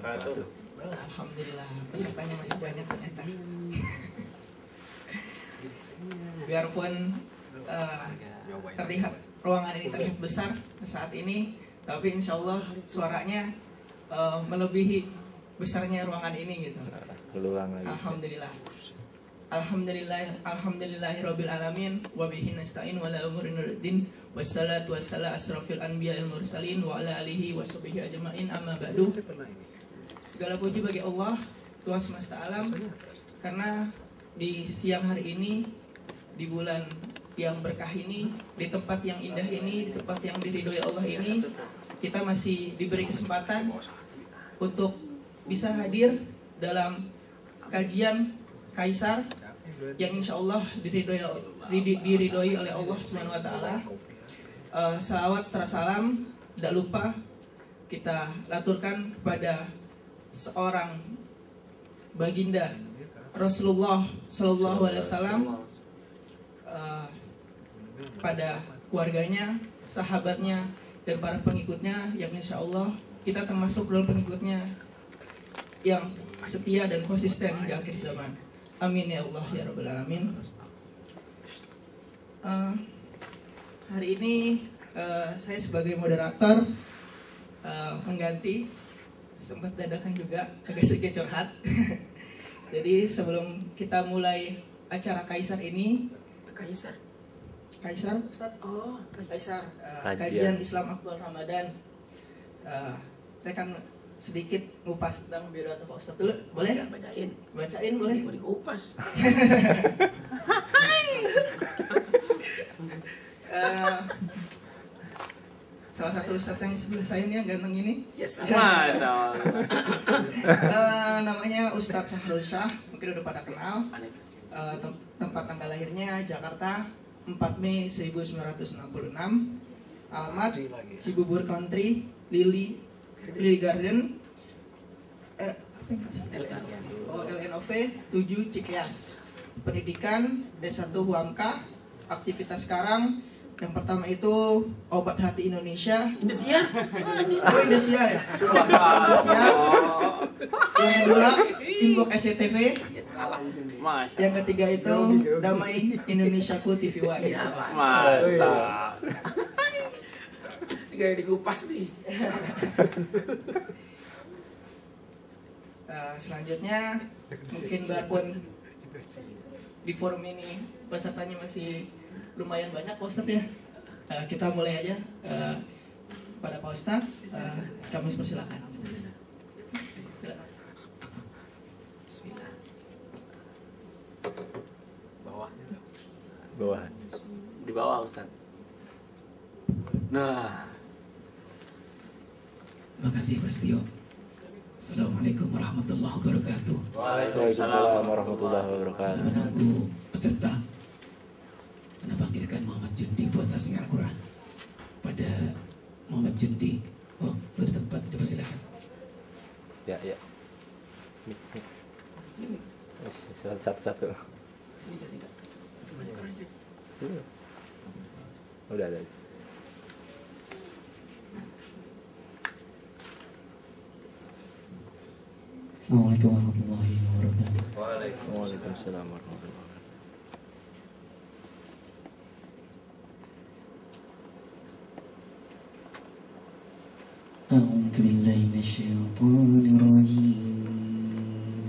wabarakatuh. Alhamdulillah pesertanya masih banyak ternyata. Biarpun terlihat ruangan ini terlihat besar saat ini, tapi insya Allah suaranya melebihi besarnya ruangan ini gitu. Alhamdulillah. Alhamdulillahirabbil alamin wa bihi nasta'in wa la umuri nuruddin wassalatu wassalamu asrofil anbiya'il mursalin wa ala alihi washabihi ajma'in amma ba'du. Segala puji bagi Allah Tuhan semesta alam, karena di siang hari ini, di bulan yang berkah ini, di tempat yang indah ini, di tempat yang diridhoi Allah ini, kita masih diberi kesempatan untuk bisa hadir dalam kajian Kaisar yang insya Allah diridhoi oleh Allah Subhanahu Wa Taala. Salawat serta salam tidak lupa kita laturkan kepada seorang baginda Rasulullah Sallallahu Alaihi Wasallam, pada keluarganya, sahabatnya, dan para pengikutnya yang insya Allah kita termasuk dalam pengikutnya yang setia dan konsisten hingga akhir zaman. Amin ya Allah ya Rabbal Alamin. Hari ini saya sebagai moderator mengganti, sempat dadakan juga, agak sedikit curhat. Jadi sebelum kita mulai acara Kaisar ini, Kaisar, kajian Islam Akbar Ramadan, saya kan sedikit ngupas tentang biodata Pak Ustadz dulu, boleh? Bacain boleh? Boleh kupas. Salah satu ustadz yang sebelah saya ini yang ganteng ini, yes, Masya Allah. Namanya Ustadz Syahrul Syah, mungkin udah pada kenal. Tempat tanggal lahirnya Jakarta 4 Mei 1966. Alamat Cibubur Country, Lily Garden, LNOV 7 Cikeas. Pendidikan D1 Huamka. Aktivitas sekarang yang pertama itu Obat Hati Indonesia. Indosiar? Oh, Indosiar ya? Indosiar. Yang kedua Inbox SCTV. Yang ketiga itu Damai Indonesiaku TV One. Mantap. Tiga dikupas nih. Selanjutnya mungkin biarpun di forum ini pesertanya masih lumayan banyak Pak Ustadz ya, kita mulai aja pada Pak Ustadz. Kami persilakan. Silakan. Bismillah. Bawah. Di bawah Ustaz. Nah. Makasih Prestio. Assalamualaikum warahmatullahi wabarakatuh. Waalaikumsalam warahmatullahi wabarakatuh. Menunggu peserta. Anda panggilkan Muhammad Jundi buat tasnya Al-Quran. Pada Muhammad Jundi. Oh, bertempat, dipersilakan. Ya. Satu-satu. Udah ada. Assalamualaikum warahmatullahi wabarakatuh. Waalaikumsalam warahmatullahi wabarakatuh. أعوذ بالله من الشيطان الرجيم.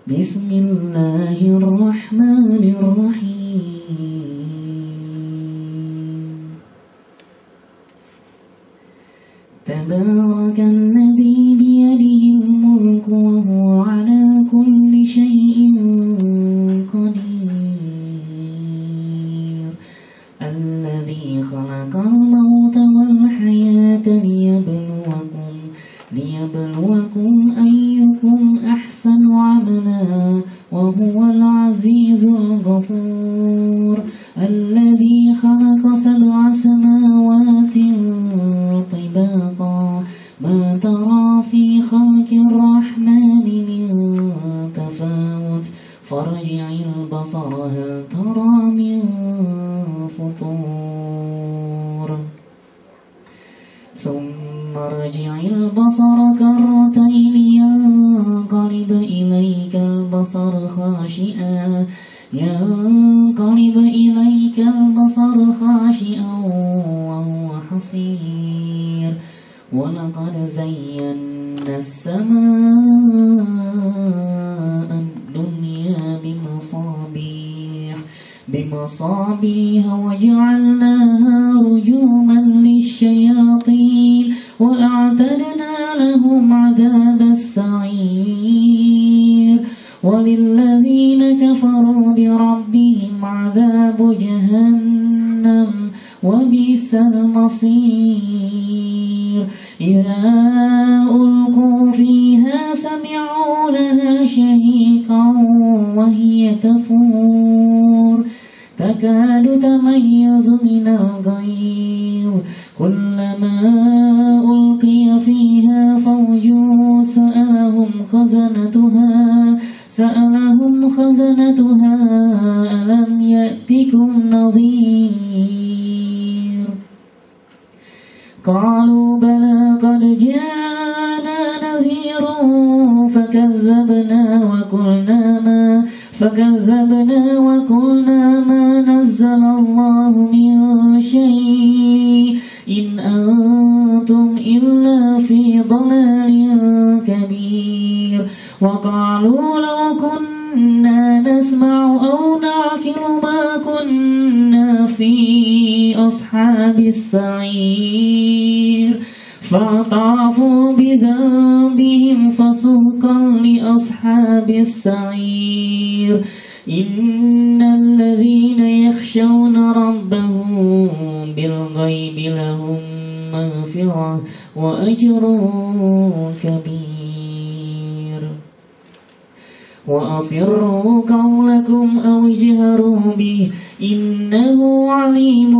بسم الله الرحمن الرحيم. تبارك الذي بيده الملك وهو على كل شيء قدير. الذي خلق الموت والحياة ليبلوكم أيكم أحسن عملا وهو العزيز الغفور. الذي خلق 7 سماوات طباقا ما ترى في خلق الرحمن من تفاوت فارجع البصر هل ترى من فطور ثم ارجع البصر كرتين ينقلب إليك البصر خاشئا وهو حصير ولقد زينا السماء الدنيا بمصابيح وجعلناها رجوما للشياطين وأعتدنا لهم عذاب السعير وللذين كفروا بربهم عذاب جهنم وبئس المصير إذا ألقوا فيها سمعوا لها شهيقا وهي تفور تكاد تميز من الغيظ كلما ألقي فيها فوج سألهم خزنتها ألم يأتكم نذير قالوا بلى قد جاءنا نذير فكذبنا وقلنا ما نزل الله من شيء إن أنتم إلا في ضلال كبير وقالوا لو كنا نسمع أو نعقل ما كنا في أصحاب السعير فاعترفوا بذنبهم فسوقا لأصحاب السعير إن الذين يخشون ربهم بالغيب لهم مغفرة وأجر كبير وأسروا قولكم أو اجهروا به إنه عليم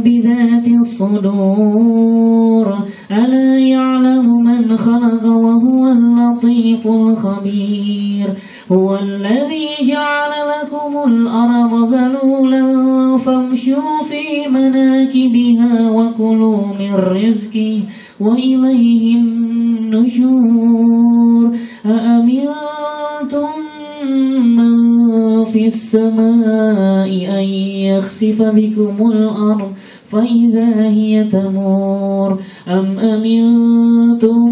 بذات الصدور ألا يعلم من خلق وهو اللطيف الخبير هو الذي جعل لكم الأرض ذلولا فامشوا في مناكبها وكلوا من رزقه وإليه النشور أأمنتم من في السماء أن يخسف بكم الأرض فإذا هي تمور أم أمنتم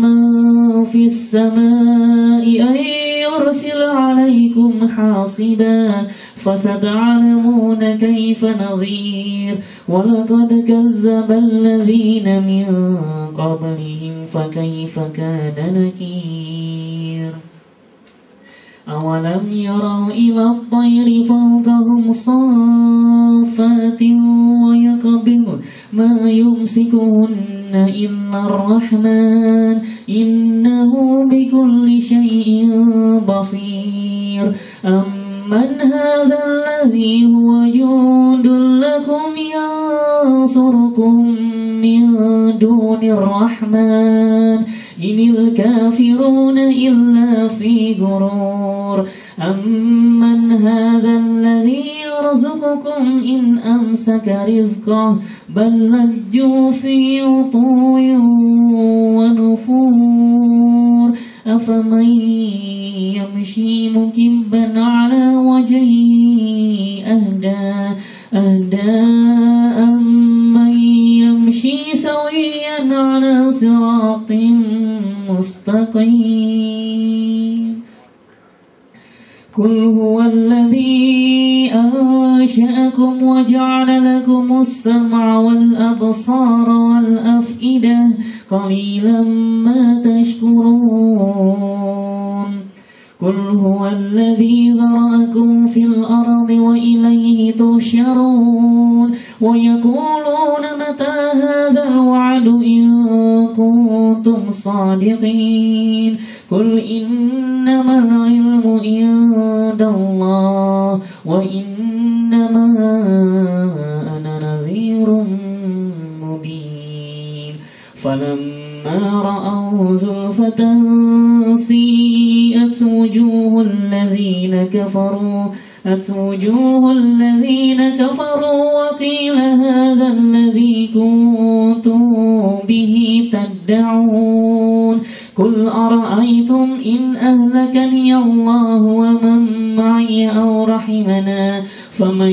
من في السماء أن يرسل عليكم حاصبا فستعلمون كيف نظير ولقد كذب الذين من قبلهم فكيف كان نكير أولم يروا إلى الطير فوقهم صافات ويقبض ما يمسكهن إلا الرحمن إنه بكل شيء بصير أمن هذا الذي هو جند لكم ينصركم من دون الرحمن إن الكافرون إلا في غرور أمن هذا الذي يرزقكم إن أمسك رزقه بل لجوا في عتو ونفور أفمن يمشي مكبا على وجهه أهدى أمن يمشي سويا على صراط مستقيم قل هو الذي أنشأكم وجعل لكم السمع والأبصار والأفئدة قليلا ما تشكرون قل هو الذي ذرأكم في الأرض وإليه تحشرون ويقولون متى هذا الوعد إن كنتم صادقين قل إنما العلم عند الله وإنما أنا نذير مبين فلما رأوا زلفة سيئت وجوه الذين كفروا وجوه الذين كفروا وقيل هذا الذي كنتم به تدعون قل أرأيتم إن أهلكني الله ومن معي أو رحمنا فمن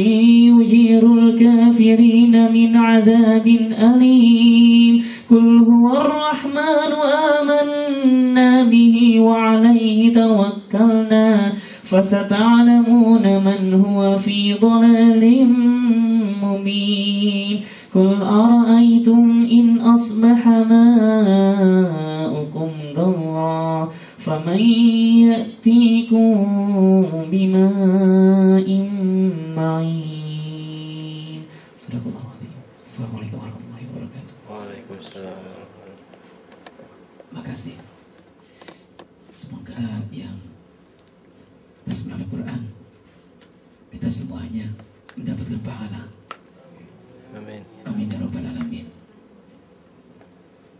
يجير الكافرين من عذاب أليم قل هو الرحمن آمنا به وعليه توكلنا فستعلمون من هو في ضلال مبين قل أرأيتم إن أصبح ماؤكم غورا فمن يأتيكم بماء معين صدق الله العظيم. Assalamualaikum warahmatullahi wabarakatuh. Waalaikumsalam. Makasih. Semoga yang Tasmiyah Al-Quran kita semuanya mendapatkan pahala. Amin. Amin ya rabbal alamin.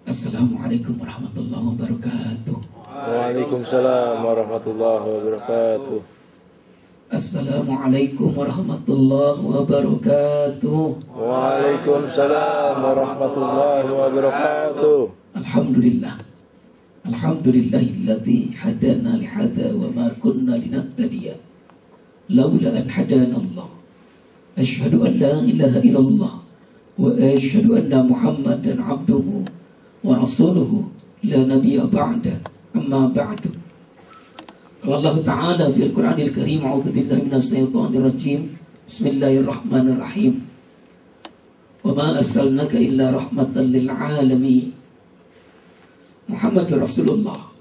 Assalamualaikum warahmatullahi wabarakatuh. Waalaikumsalam warahmatullahi wabarakatuh. Assalamualaikum warahmatullahi wabarakatuh. Waalaikumsalam warahmatullahi wabarakatuh. Alhamdulillah. Alhamdulillahilladzi hadana lihadza wa ma kunna linahtadiya laula an hadana Allah. Asyhadu an la ilaha illallah wa asyhadu anna Muhammadan abduhu wa rasuluhu la nabiyya ba'da. Amma ba'du. Qala Allah Ta'ala fil Qur'anil Karim, a'udzu billahi minas syaitonir rajim. Bismillahirrahmanirrahim. Wa ma arsalnaka illa rahmatan lil alamin. Muhammadur Rasulullah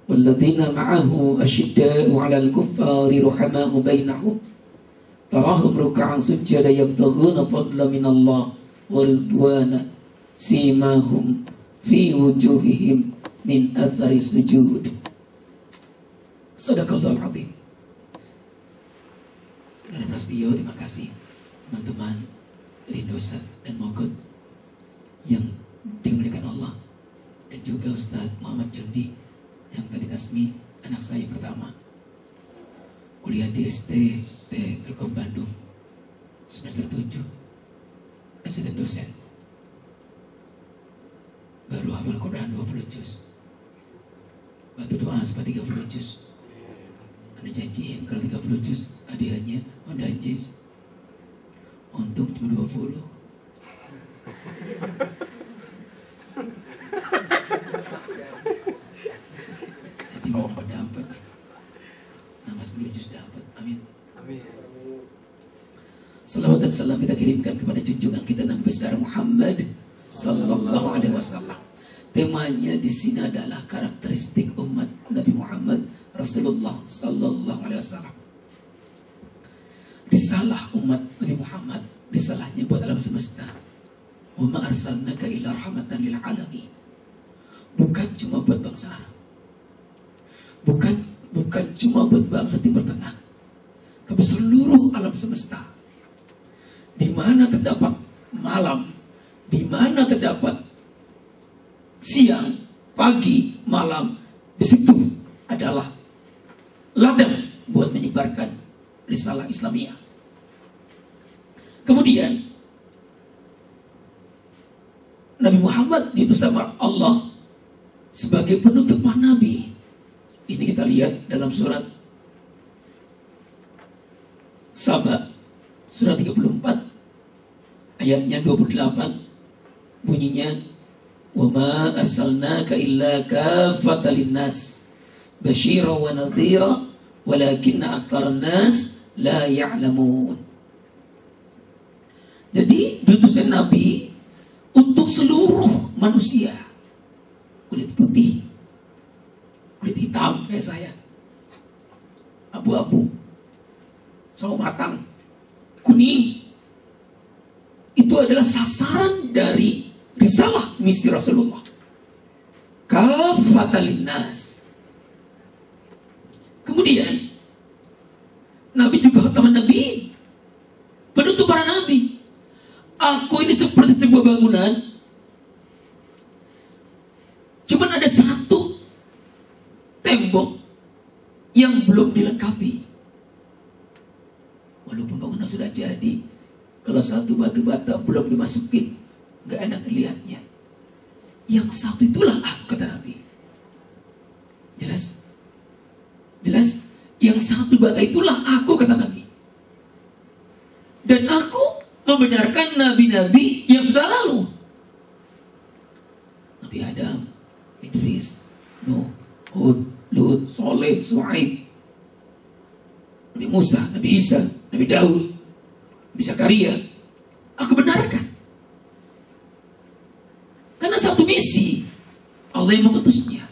walladzina ma'ahu asyidda'u 'alal kuffari ruhama'u bainahum tarahum ruk'an sujada yabtaghuna fadlan minallah wa ridwana simahum fi wujuhihim min athari sujud. Sadaqallahul azim. Dari Prasetyo, terima kasih teman-teman dari Indosat dan Mogot yang dimuliakan Allah, dan juga Ustaz Muhammad Jundi yang tadi tasmi anak saya pertama, kuliah di ST Telkom Bandung semester 7, asisten dosen, baru hafal Quran 20 juz, bantu doa sampai 30 juz. Anda janjiin kalau 30 juz hadiahnya Honda Jazz, untung cuma 20. Jadi mau dapat, nama 10 juz dapat. Amin. Amin. Salawat dan salam kita kirimkan kepada junjungan kita Nabi besar Muhammad sallallahu alaihi wasallam. Temanya di sini adalah karakteristik umat Nabi Muhammad Rasulullah sallallahu alaihi wasallam. Risalah umat Nabi Muhammad, risalahnya buat alam semesta. Wa ma arsalnaka illa rahmatan lil alamin. Bukan cuma buat bangsa Arab. Bukan cuma buat bangsa Timur Tengah. Tapi seluruh alam semesta. Di mana terdapat malam, di mana terdapat siang, pagi, malam, di situ adalah ladang buat menyebarkan risalah Islamiyah. Kemudian Nabi Muhammad diutus sama Allah sebagai penutup para nabi. Ini kita lihat dalam surat Saba, surat 34, ayatnya 28, bunyinya, wa ma arsalnaka illa kaffatan linnas basyiran wa nadhira walakinna aktsara nas la ya'lamun. Jadi diutusnya Nabi untuk seluruh manusia, kulit putih, kulit hitam kayak saya, abu-abu, sawo matang, kuning. Itu adalah sasaran dari risalah misi Rasulullah. Kafatan linnas. Kemudian Nabi juga khataman Nabi, penutup para nabi. Aku ini seperti sebuah bangunan, cuman ada satu tembok yang belum dilengkapi. Kalau satu batu bata belum dimasukin, nggak enak dilihatnya. Yang satu itulah aku, kata Nabi. Jelas? Jelas? Yang satu bata itulah aku, kata Nabi. Dan aku membenarkan nabi-nabi yang sudah lalu. Nabi Adam, Idris, Nuh, Hud, Lut, Soleh, Su'aib, Nabi Musa, Nabi Isa, Nabi Daud, Nabi Zakaria. Aku benarkan. Karena satu misi Allah yang mengutusnya.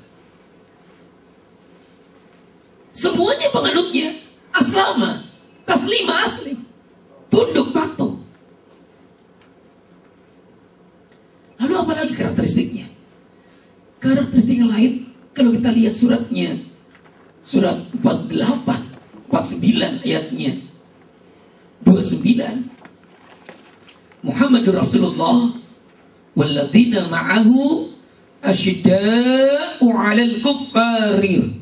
Semuanya penganutnya aslama, taslima asli, tunduk patuh. Lalu apa lagi karakteristiknya? Karakteristik yang lain, kalau kita lihat suratnya, surat 48, 49 ayatnya 29, Muhammadur Rasulullah walladzina ma'ahu asyidda'u 'alal kuffari.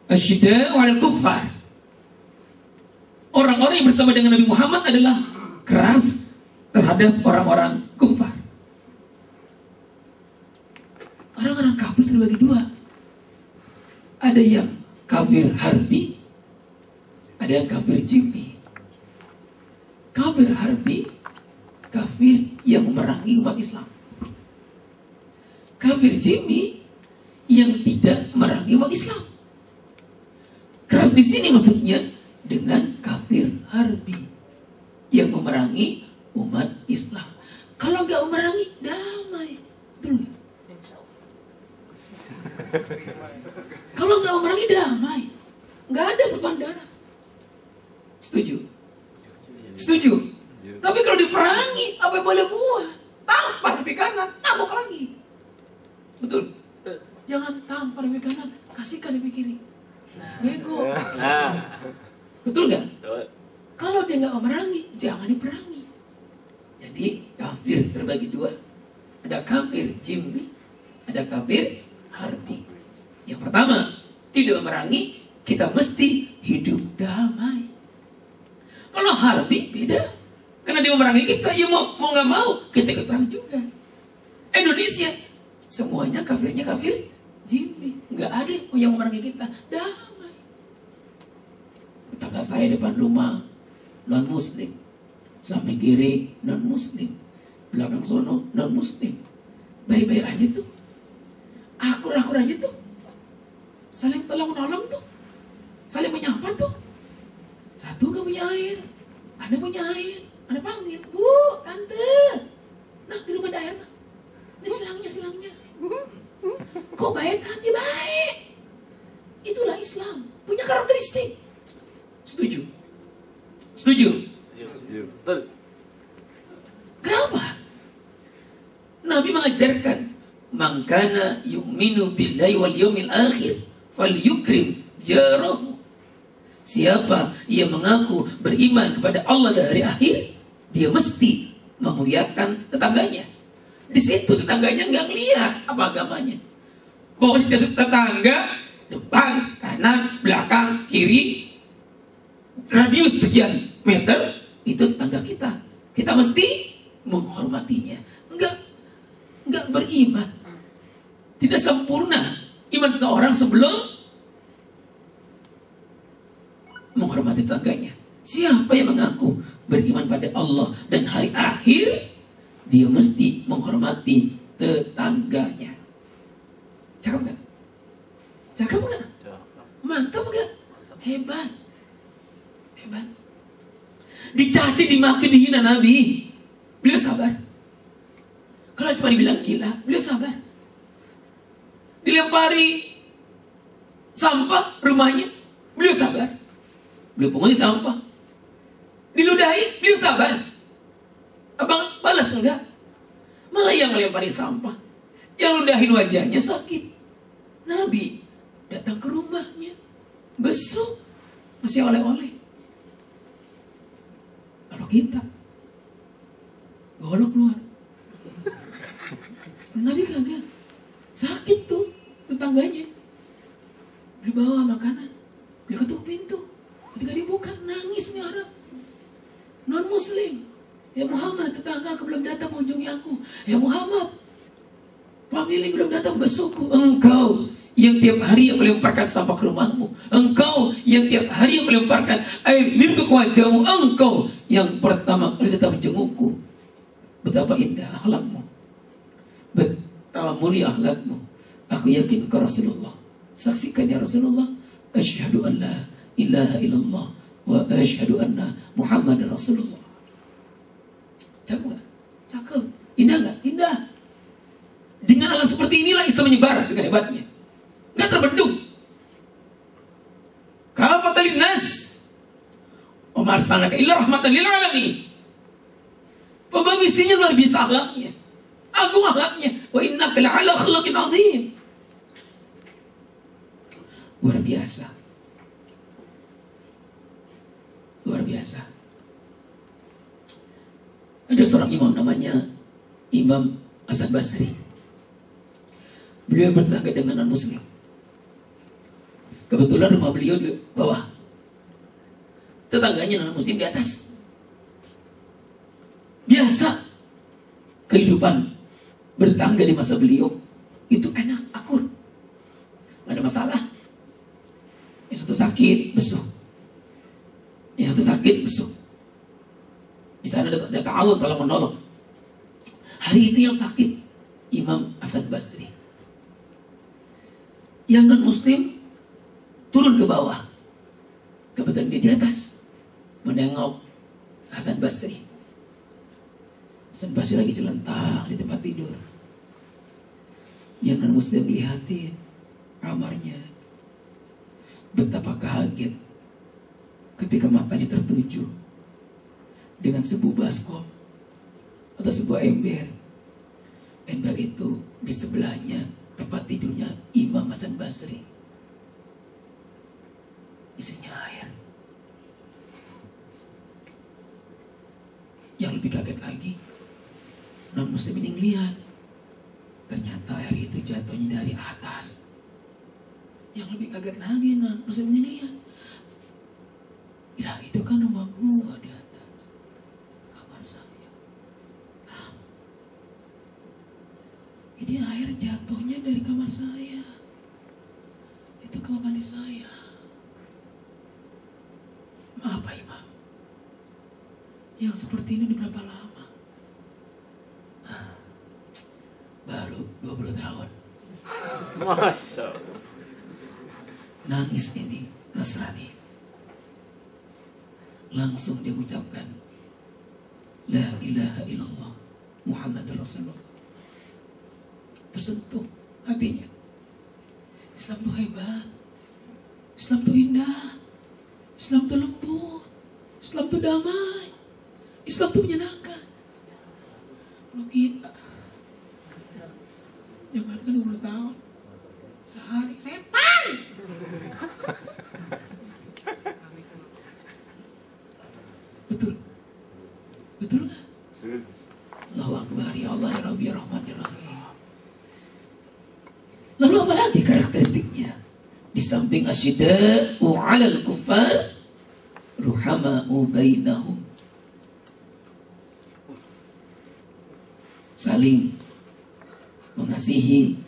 Asyidda'u 'alal kuffar. Orang-orang yang bersama dengan Nabi Muhammad adalah keras terhadap orang-orang kufar. Orang-orang kafir terbagi dua. Ada yang kafir harbi, ada yang kafir jimmi. Kafir harbi, kafir yang memerangi umat Islam. Kafir jimmi yang tidak memerangi umat Islam. Keras di sini maksudnya dengan kafir harbi yang memerangi umat Islam. Kalau nggak memerangi, damai. Betul nggak? Kalau nggak memerangi, damai. Nggak ada pertumpahan darah. Setuju? Setuju? Tapi kalau diperangi, apa yang boleh buat? Tampar di kanan, tabok lagi. Betul? Jangan tampar di kanan, kasihkan di kiri. Bego. Betul nggak? Kalau dia nggak memerangi, jangan diperangi. Jadi kafir terbagi dua. Ada kafir jimmi, ada kafir harbi. Yang pertama, tidak memerangi, kita mesti hidup damai. Kalau harbi beda, karena dia memerangi kita, ya mau nggak mau kita ikut perang juga. Indonesia semuanya kafirnya kafir jimmi, nggak ada yang memerangi kita, damai. Tetangga saya depan rumah non muslim, samping kiri non muslim, belakang sono non muslim, baik-baik aja tuh, akur-akur aja tuh, saling tolong menolong tuh, saling menyapa tuh. Satu gak punya air, Anda punya air, Anda panggil, Bu, Tante, nah di rumah ada air, nah. Ini selangnya. Kok baik hati baik? Itulah Islam, punya karakteristik. Setuju? Setuju? Betul. Kenapa? Nabi mengajarkan, man kana yu'minu billahi wal yawmil akhir falyukrim jarahu. Siapa yang mengaku beriman kepada Allah dan hari akhir, dia mesti memuliakan tetangganya. Di situ tetangganya nggak ngelihat apa agamanya. Bahwa setiap tetangga, depan, kanan, belakang, kiri, radius sekian meter, itu tetangga kita. Kita mesti menghormatinya. Enggak beriman. Tidak sempurna iman seorang sebelum menghormati tetangganya. Siapa yang mengaku beriman pada Allah dan hari akhir, dia mesti menghormati tetangganya. Cakep gak? Cakep gak? Mantap gak? Hebat. Hebat. Dicaci, dimaki, dihina Nabi, beliau sabar. Kalau cuma dibilang gila, beliau sabar. Dilempari sampah rumahnya, beliau sabar. Beliau punguti sampah, diludahi, beliau sabar. Abang balas enggak? Malah yang melempari sampah, yang ludahin wajahnya sakit. Nabi datang ke rumahnya, besok masih oleh-oleh. Kalau kita golok keluar, Nabi kagak. Sakit tuh tetangganya, dibawa makanan, dia ketuk pintu. Ketika dibuka, nangis nih orang non muslim. family belum datang bersyukur. Engkau yang tiap hari aku lemparkan sampah ke rumahmu. Engkau yang tiap hari aku lemparkan air minum ke wajahmu. Engkau yang pertama kali datang menjengukku. Betapa indah akhlakmu, betapa mulia akhlakmu. Aku yakin kau Rasulullah. Saksikan ya Rasulullah. Asyhadu an la ilaha illallah wa asyhadu anna Muhammad Rasulullah. Cakep gak? Cakep. Indah gak? Indah. Dengan hal seperti inilah Islam menyebar dengan hebatnya. Gak terbendung. Kafatan linnas wa ma arsalnaka illa rahmatan lil alamin. Pembawa misinya luar biasa akhlaknya. Agung akhlaknya. Wa innaka la'ala akhlaqin azim. Luar biasa. Luar biasa. Ada seorang imam namanya Imam Hasan Basri. Beliau bertetangga dengan non-muslim. Kebetulan rumah beliau di bawah. Tetangganya non-muslim di atas. Biasa kehidupan bertangga di masa beliau itu enak, akur, gak ada masalah. Yang satu sakit besuk, yang satu sakit besuk. Di sana ada ta'awun kalau menolong. Hari itu yang sakit Imam Hasan Basri. Yang non muslim turun ke bawah. Kebetulan dia di atas menengok Hasan Basri. Hasan Basri lagi jelentang di tempat tidur. Yang non muslim lihatin kamarnya. Betapa kaget ketika matanya tertuju dengan sebuah baskom atau sebuah ember. Ember itu di sebelahnya tempat tidurnya Imam Hasan Basri. Isinya air. Yang lebih kaget lagi, non muslim ini ngeliat, ternyata air itu jatuhnya dari atas. Yang lebih kaget lagi, non muslim ini ngeliat, ya itu kan rumah gua di atas, kamar saya. Ini air jatuhnya dari kamar saya. Itu kamar mandi saya. Maaf Pak Imam, yang seperti ini udah berapa lama? Baru 20 tahun. Masya Allah. Nangis ini Nasrani. Langsung dia ucapkan La ilaha illallah Muhammad Rasulullah. Tersentuh hatinya. Islam itu hebat, Islam itu indah, Islam itu lembut, Islam itu damai, Islam itu menyenangkan. Kalau kita jangankan 20 tahun, sehari setan. Betul? Betul nggak? Allahu Akbar, ya Allah, ya Rabbi, ya Rahman, ya Rahim. Lalu apa lagi karakteristiknya? Di samping asyida'u 'alal kuffar, ruhama'u bainahum. Saling mengasihi,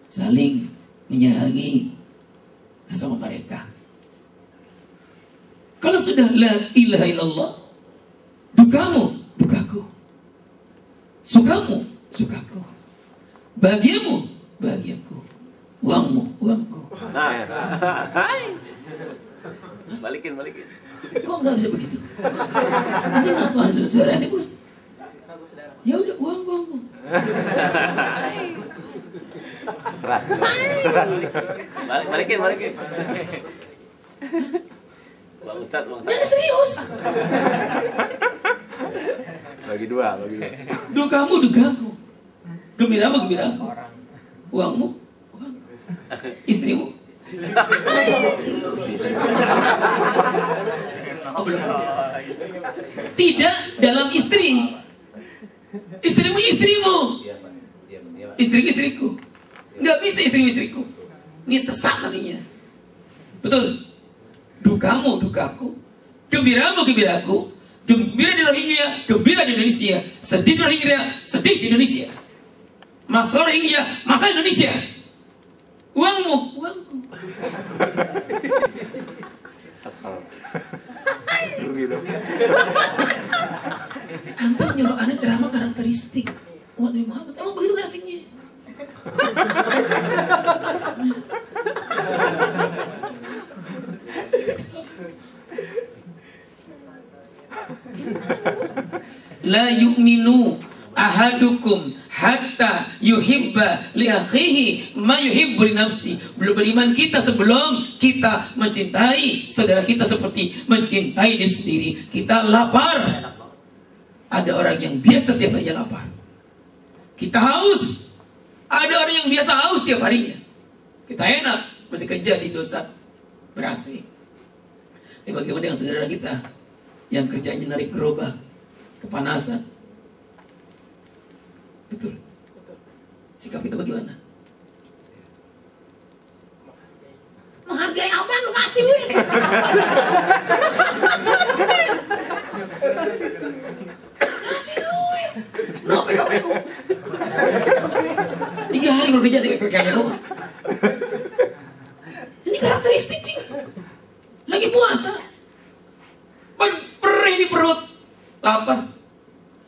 saling menyayangi sesama mereka. Kalau sudah la ilaha illallah, dukamu, dukaku, sukamu, sukaku, bahagiamu, bahagiaku, uangmu, uangku. Balikin. Kok nggak bisa begitu? Nanti ngapain saudara ini pun? Ya udah, uangku. Balikin. Bang Ustaz. Jangan serius. Bagi dua. Dukamu, dukaku, gembiramu, gembiraku, uangmu, uangku, istrimu. Oh, belum. Tidak dalam istri. Istrimu, istrimu. Istri-istriku. Nggak bisa istri-istriku. Ini sesat nantinya. Betul. Dukamu, dukaku. Gembiramu, gembiraku. Gembira di Rohingya, gembira di Indonesia. Sedih di Rohingya, sedih di Indonesia. Masa Rohingya, masa Indonesia. Uangmu, uangku. Antum nyuruh anak ceramah karakteristik umat Nabi Muhammad. Emang begitu gak asiknya? La yu'minu ahadukum hatta yuhibba li akhihi ma yuhibbu li nafsi. Belum beriman kita sebelum kita mencintai saudara kita seperti mencintai diri sendiri. Kita lapar. Ada orang yang biasa tiap harinya lapar. Kita haus. Ada orang yang biasa haus tiap harinya. Kita enak masih kerja di dosa berasi. Tapi bagaimana dengan saudara kita yang kerjanya narik gerobak, kepanasan? Betul. Sikap kita bagaimana? Menghargai apa lu kasih duit? Kasih duit. No, PKPU. 3 hari baru kerja di PKPU. Ini karakteristik cing. Lagi puasa. Perih di perut. Lapar.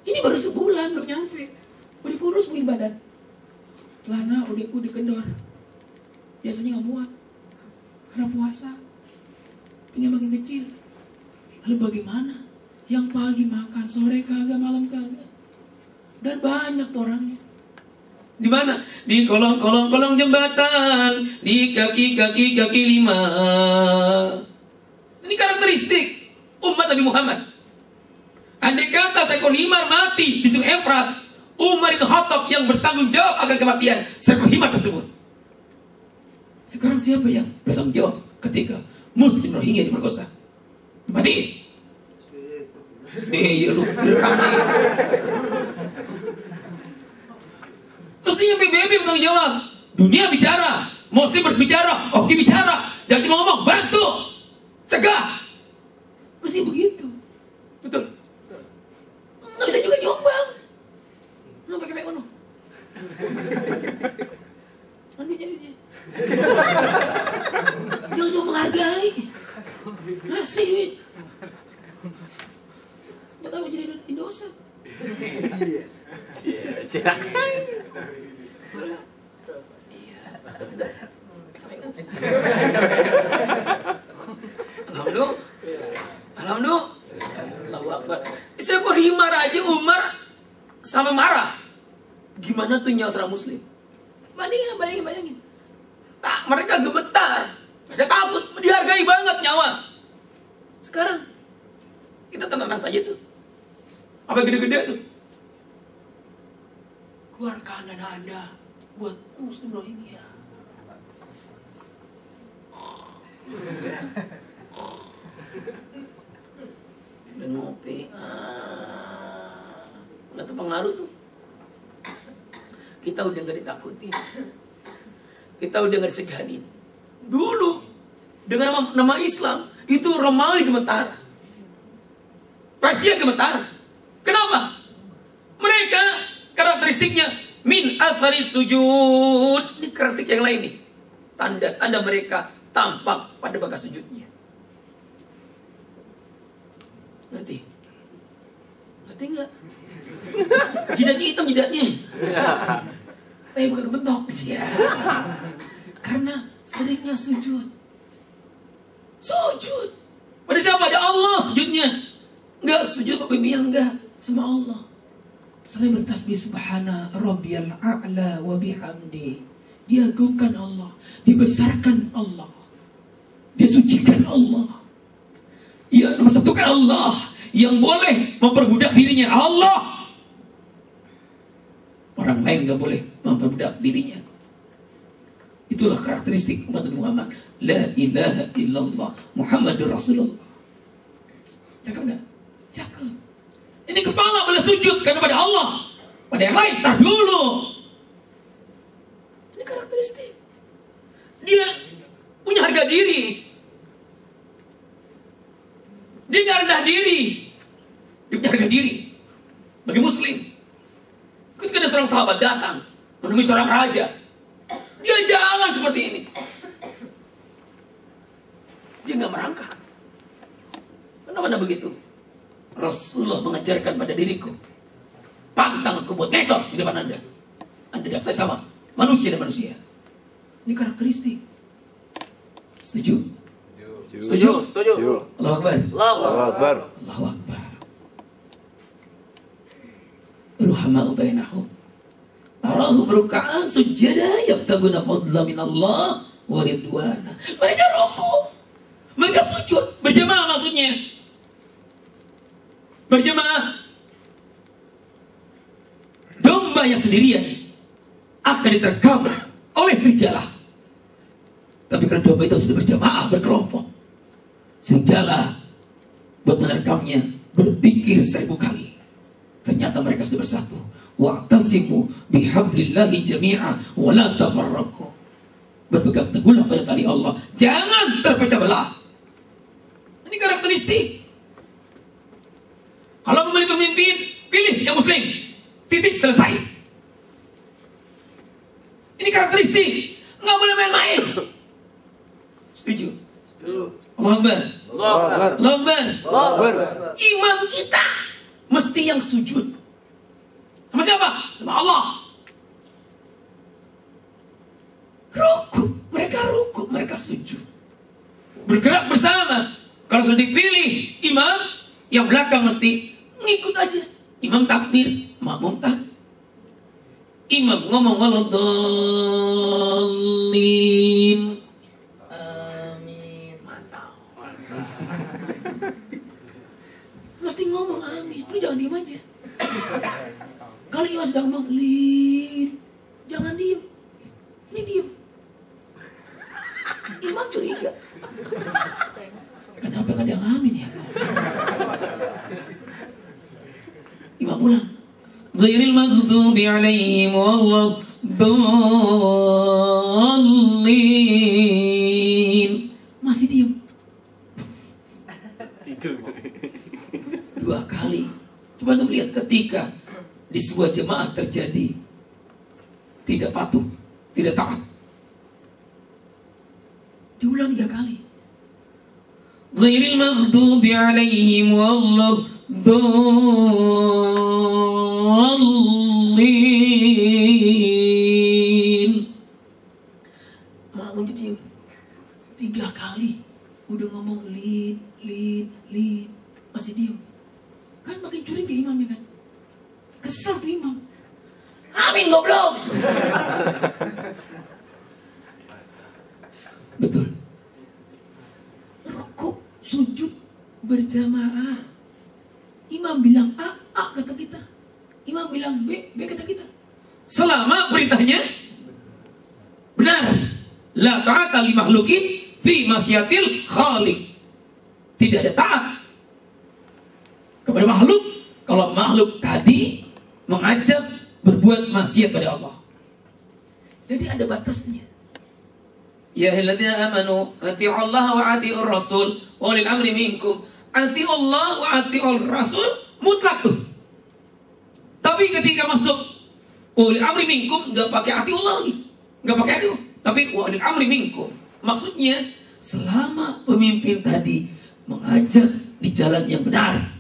Ini baru sebulan belum nyampe. Udah kurus mungkin badan. Celana udah kendor. Biasanya gak muat. Karena puasa. Pengen makin kecil. Lalu bagaimana? Yang pagi makan, sore kagak, malam kagak. Dan banyak tuh orangnya. Di mana? Di kolong jembatan, di kaki 5. Ini karakteristik umat Nabi Muhammad. Andai kata seekor himar mati di Sungai Efrat, Umar bin Khattab yang bertanggung jawab akan kematian seekor himar tersebut. Sekarang siapa yang bertanggung jawab ketika Muslim Rohingya diperkosa? Mati. Ya lu kami. Mestinya PBB bertanggung jawab. Dunia bicara, Muslim berbicara, Oki bicara. Jangan cuma ngomong, bantu, cegah. Mesti begitu. Betul. Nggak bisa juga nyumbang. Nggak pakai mekono. Mandi jadinya. Jangan cuma menghargai. Ngasih duit. Betapa jadi Indosat. Alhamdulillah. Allahu Akbar. Seekor himar aja Umar sampai marah. Gimana tuh nyawa seorang Muslim? Bayangin. Tak, mereka gemetar. Mereka takut, dihargai banget nyawa. Sekarang kita tenang saja tuh. Apa gede-gede tuh? Keluarkan dana Anda buat Muslim Rohingya. Dan ngopi. Nggak terpengaruh tuh. Kita udah nggak ditakutin. Kita udah nggak diseganin. Dulu dengan nama Islam itu Romawi gemetar, Persia gemetar. Kenapa? Mereka karakteristiknya min athari sujud. Ini karakteristik yang lain nih. Tanda mereka tampak pada bekas sujudnya. Ngerti? Ngerti nggak? Jidatnya hitam jidatnya. Bukan kebentok. Ya. Karena seringnya sujud. Sujud. Pada siapa? Ada Allah sujudnya. Enggak sujud pemimpinan enggak. Sama Allah. Selain bertasbih subhana rabbiyal a'la wa bihamdi. Diagungkan Allah. Dibesarkan Allah. Disucikan Allah. Ia mempersatukan Allah. Yang boleh memperbudak dirinya Allah. Orang lain gak boleh memperbudak dirinya. Itulah karakteristik umat Muhammad. La ilaha illallah Muhammadur Rasulullah. Cakep gak? Cakep. Ini kepala boleh sujud karena pada Allah. Pada yang lain tar dulu. Ini karakteristik. Dia punya harga diri. Dia gak rendah diri. Dia punya harga diri. Bagi Muslim. Ketika ada seorang sahabat datang menemui seorang raja. Dia jalan seperti ini. Dia nggak merangkak. Kenapa begitu? Rasulullah mengajarkan pada diriku, pantang aku buat ngesot di depan Anda. Anda dan saya sama, manusia dan manusia. Ini karakteristik. Setuju? Setuju? Setuju. Allahu Akbar. Allahu Akbar. Allahu Akbar. Ruhama'u bainahum. Tarahum ruk'an sujada yabtaguna fadla minallah wa ridwana. Mereka rukuk, mereka sujud berjamaah, maksudnya berjamaah. Domba yang sendirian akan diterkam oleh serigala. Tapi karena domba itu sudah berjamaah, berkelompok, serigala buat menerkamnya berpikir 1000 kali. Ternyata mereka sudah bersatu. Wa'tasimu bihablillahi jami'a wa la tafarraqu. Berpegang teguhlah pada tali Allah, jangan terpecah belah. Ini karakteristik. Kalau memilih pemimpin, pilih yang muslim. Titik, selesai. Ini karakteristik. Nggak boleh main-main. Setuju? Allahu Akbar. Allahu Akbar. Imam kita mesti yang sujud. Sama siapa? Sama Allah. Ruku, mereka sujud. Bergerak bersama. Kalau sudah dipilih imam, yang belakang mesti ngikut aja. Imam takbir, makmum takbir. Imam ngomong waladhdallin. Amin. Mantap. Mesti ngomong amin. Lu jangan diem aja. Kalau imam sedang ngomong lin, jangan diem. Ini diem. Imam curiga. Kenapa gak ada yang amin ya? Imam ulang. Ghairil maghdubi alaihim waladhdallin. Masih diem. Tidur. 2 kali. Coba anda melihat ketika di sebuah jemaah terjadi tidak patuh, tidak taat. Diulang 3 kali. Ghairil maghdubi alaihim waladhdallin. Mau jadi 3 kali. Udah ngomong lin, masih diem. Kan makin curiga imamnya kan. Kesel tuh imam. Amin goblok. Betul. Rukuk, sujud berjamaah. Imam bilang A kata kita. Imam bilang B kata kita. Selama perintahnya benar. La ta'ata li makhlukin fi masyiatil khaliq. Tidak ada taat kepada makhluk kalau makhluk tadi mengajak berbuat maksiat pada Allah. Jadi ada batasnya. Ya ayyuhalladzina amanu atii'u Allah wa atii'ur rasul wa ulil amri minkum. Atii'u Allah wa atii'ur rasul mutlak tuh. Tapi ketika masuk ulil amri minkum enggak pakai atii'u Allah lagi. Enggak pakai atii'u, tapi wa ulil amri minkum. Maksudnya selama pemimpin tadi mengajak di jalan yang benar.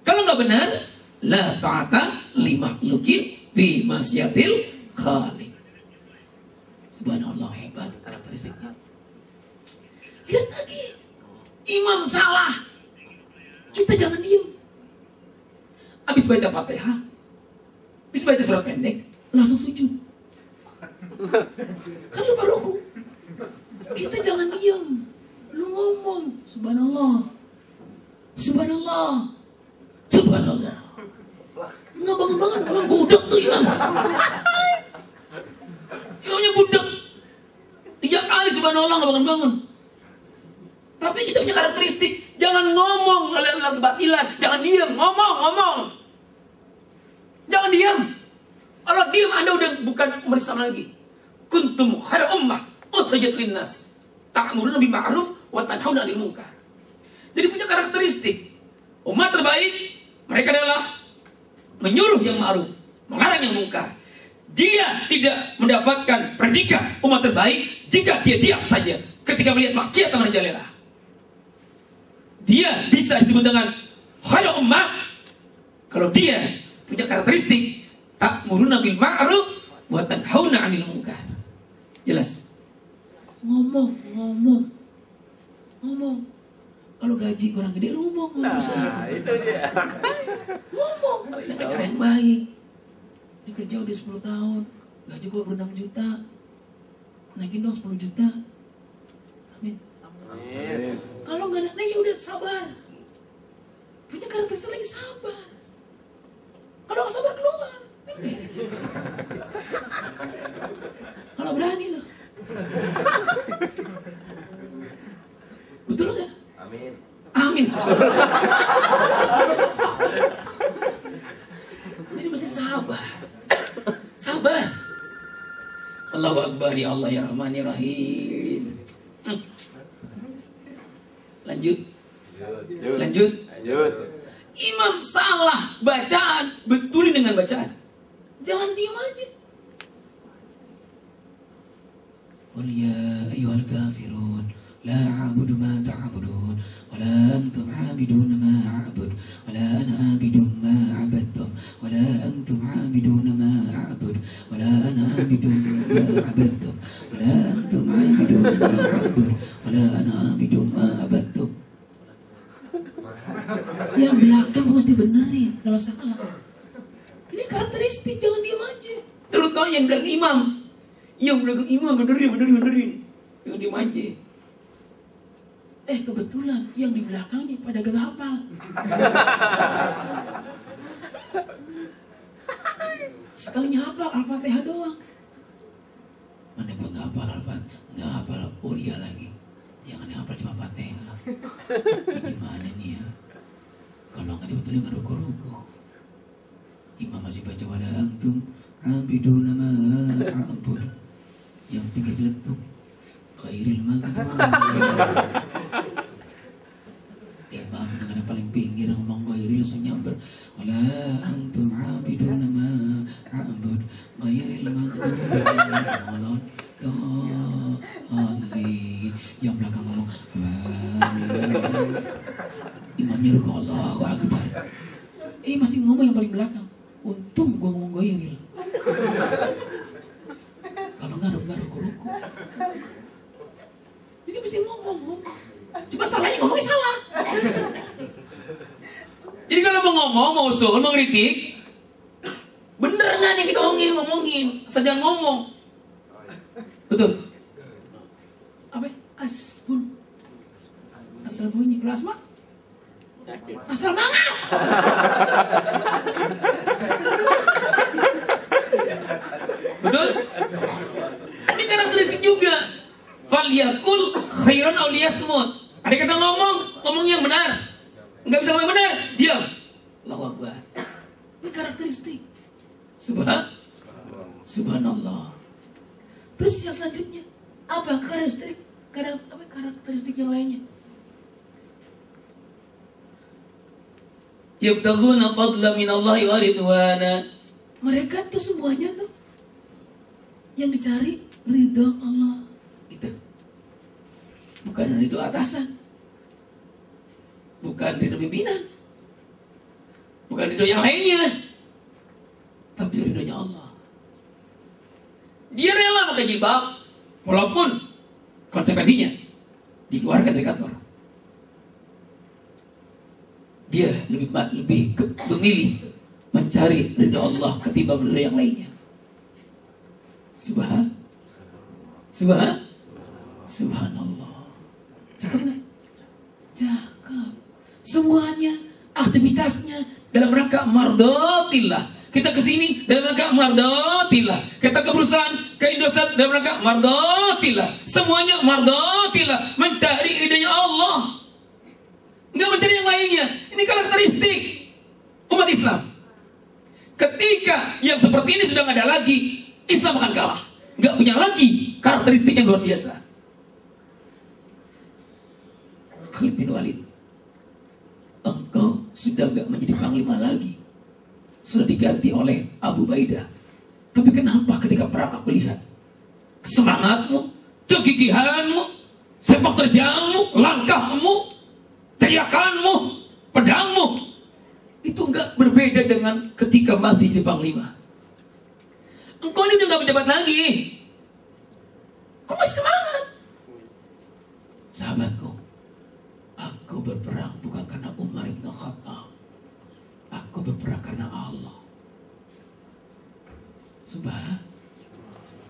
Kalau nggak benar, la ta'ata li makhlukin fi masyiatil khaliq. Subhanallah, hebat karakteristiknya. Lihat lagi, imam salah, kita jangan diem. Habis baca Fatihah, habis baca surat pendek, langsung sujud. Kan lupa ruku. Kita jangan diem. Lu ngomong, subhanallah, subhanallah, subhanallah. Nggak bangun-bangun, orang budak tuh imam. Imamnya budak. 3 kali subhanallah nggak bangun-bangun. Tapi kita punya karakteristik, jangan ngomong hal-hal kebatilan, jangan diam, ngomong. Jangan diam. Kalau diam Anda udah bukan umat Islam lagi. Kuntum khairu ummah ukhrijat linnas ta'muruna bil ma'ruf wa tanhauna 'anil munkar. Jadi punya karakteristik. Umat terbaik mereka adalah menyuruh yang ma'ruf, melarang yang munkar. Dia tidak mendapatkan predikat umat terbaik jika dia diam saja ketika melihat maksiat yang merajalela. Dia bisa disebut dengan khairul ummah kalau dia punya karakteristik ta'muruna bil ma'ruf wa tanhauna 'anil munkar. Jelas. Ngomong. Kalau gaji kurang gede lu ngomong. Nah, itu dia. Ngomong dengan cara yang baik. Ini kerja udah 10 tahun, gaji gua baru 6 juta. Naikin dong 10 juta. Amin. Amin. Kalau nggak naik ya udah sabar. Punya karakteristik lagi sabar. Kalau nggak sabar keluar. Kan beres. Kalau berani loh. Betul nggak? Amin. Amin. Jadi mesti sabar. Sabar. Allahu Akbar, ya Allah ya Rahman ya Rahim. Lanjut. Lanjut. Imam salah bacaan, betulin dengan bacaan. Jangan diam aja. Qul ya ayyuhal kafirun la a'budu ma ta'budun wa la antum 'abidun ma a'bud wa la ana 'abidun ma 'abadtum wa la antum 'abidun ma a'bud wa la ana 'abidun ma 'abadtum wa la antum 'abidun ma a'bud wa la ana 'abidun ma 'abadtum. Yang belakang harus dibenerin kalau salah. Ini karakteristik, jangan diam aja. Terutama yang belakang imam. Yang belakang imam benerin. Jangan diam aja. Kebetulan yang di belakangnya pada gak hafal. Sekalinya hafal Al-Fatihah doang. Mana gua gak hafal Al-Fatihah, gak hafal Ulia lagi. Yang hafal cuma Fatihah. Ini gimana nih ya? Kalau nggak dibetulin nggak ruku-ruku. Imam masih baca wala antum abiduna ma a'bud. Yang pinggir geletuk khairil maghdubi. Imam dengan yang paling pinggir ngomong khairil langsung nyamber wala antum abiduna ma a'bud khairil maghdubi alaihim. Yang belakang ngomong imamnya ruku Allahu Akbar. Masih ngomong yang paling belakang. Untung gue ngomong goyil. Kalau nggak ruku. Jadi mesti ngomong. Cuma salahnya ngomongnya salah. Jadi kalau mau ngomong, mau usul, mau kritik, bener nggak nih kita ngomongin? Saja ngomong. Betul. Apa? Asbun. Asal bunyi. Kalau asma? Asal mangap. Betul? Ini karakteristik juga. Falyakul khairan aw liyasmut. Ada kata ngomong yang benar. Enggak bisa ngomong benar, diam. Allahu Akbar. Ini karakteristik. Subhanallah. Terus yang selanjutnya apa karakteristik yang lainnya? Yabtaghuna fadla minallahi wa ridwana. Mereka tuh semuanya tuh yang dicari ridha Allah. Itu. Bukan ridha atasan. Bukan ridha pimpinan. Bukan ridha yang lainnya. Tapi ridhonya Allah. Dia rela pakai jilbab walaupun konsekuensinya dikeluarkan dari kantor. Dia lebih memilih mencari ridha Allah ketimbang ridha yang lainnya. Subhanallah. Cakep nggak? Cakep. Semuanya aktivitasnya dalam rangka mardatillah. Kita kesini dalam rangka mardatillah. Kita ke perusahaan, ke Indosat dalam rangka mardatillah. Semuanya mardatillah, mencari ridhonya Allah. Enggak mencari yang lainnya. Ini karakteristik umat Islam. Ketika yang seperti ini sudah nggak ada lagi, Islam akan kalah. Nggak punya lagi karakteristik yang luar biasa. Khalid bin Walid, engkau sudah nggak menjadi panglima lagi. Sudah diganti oleh Abu Ubaidah. Tapi kenapa ketika perang aku lihat semangatmu, kegigihanmu, sepak terjangmu, langkahmu, teriakanmu, pedangmu, itu enggak berbeda dengan ketika masih jadi panglima. Engkau ini udah gak menjabat lagi, kau masih semangat. Sahabatku, aku berperang bukan karena Umar bin Khattab, aku berperang karena Allah. Sebab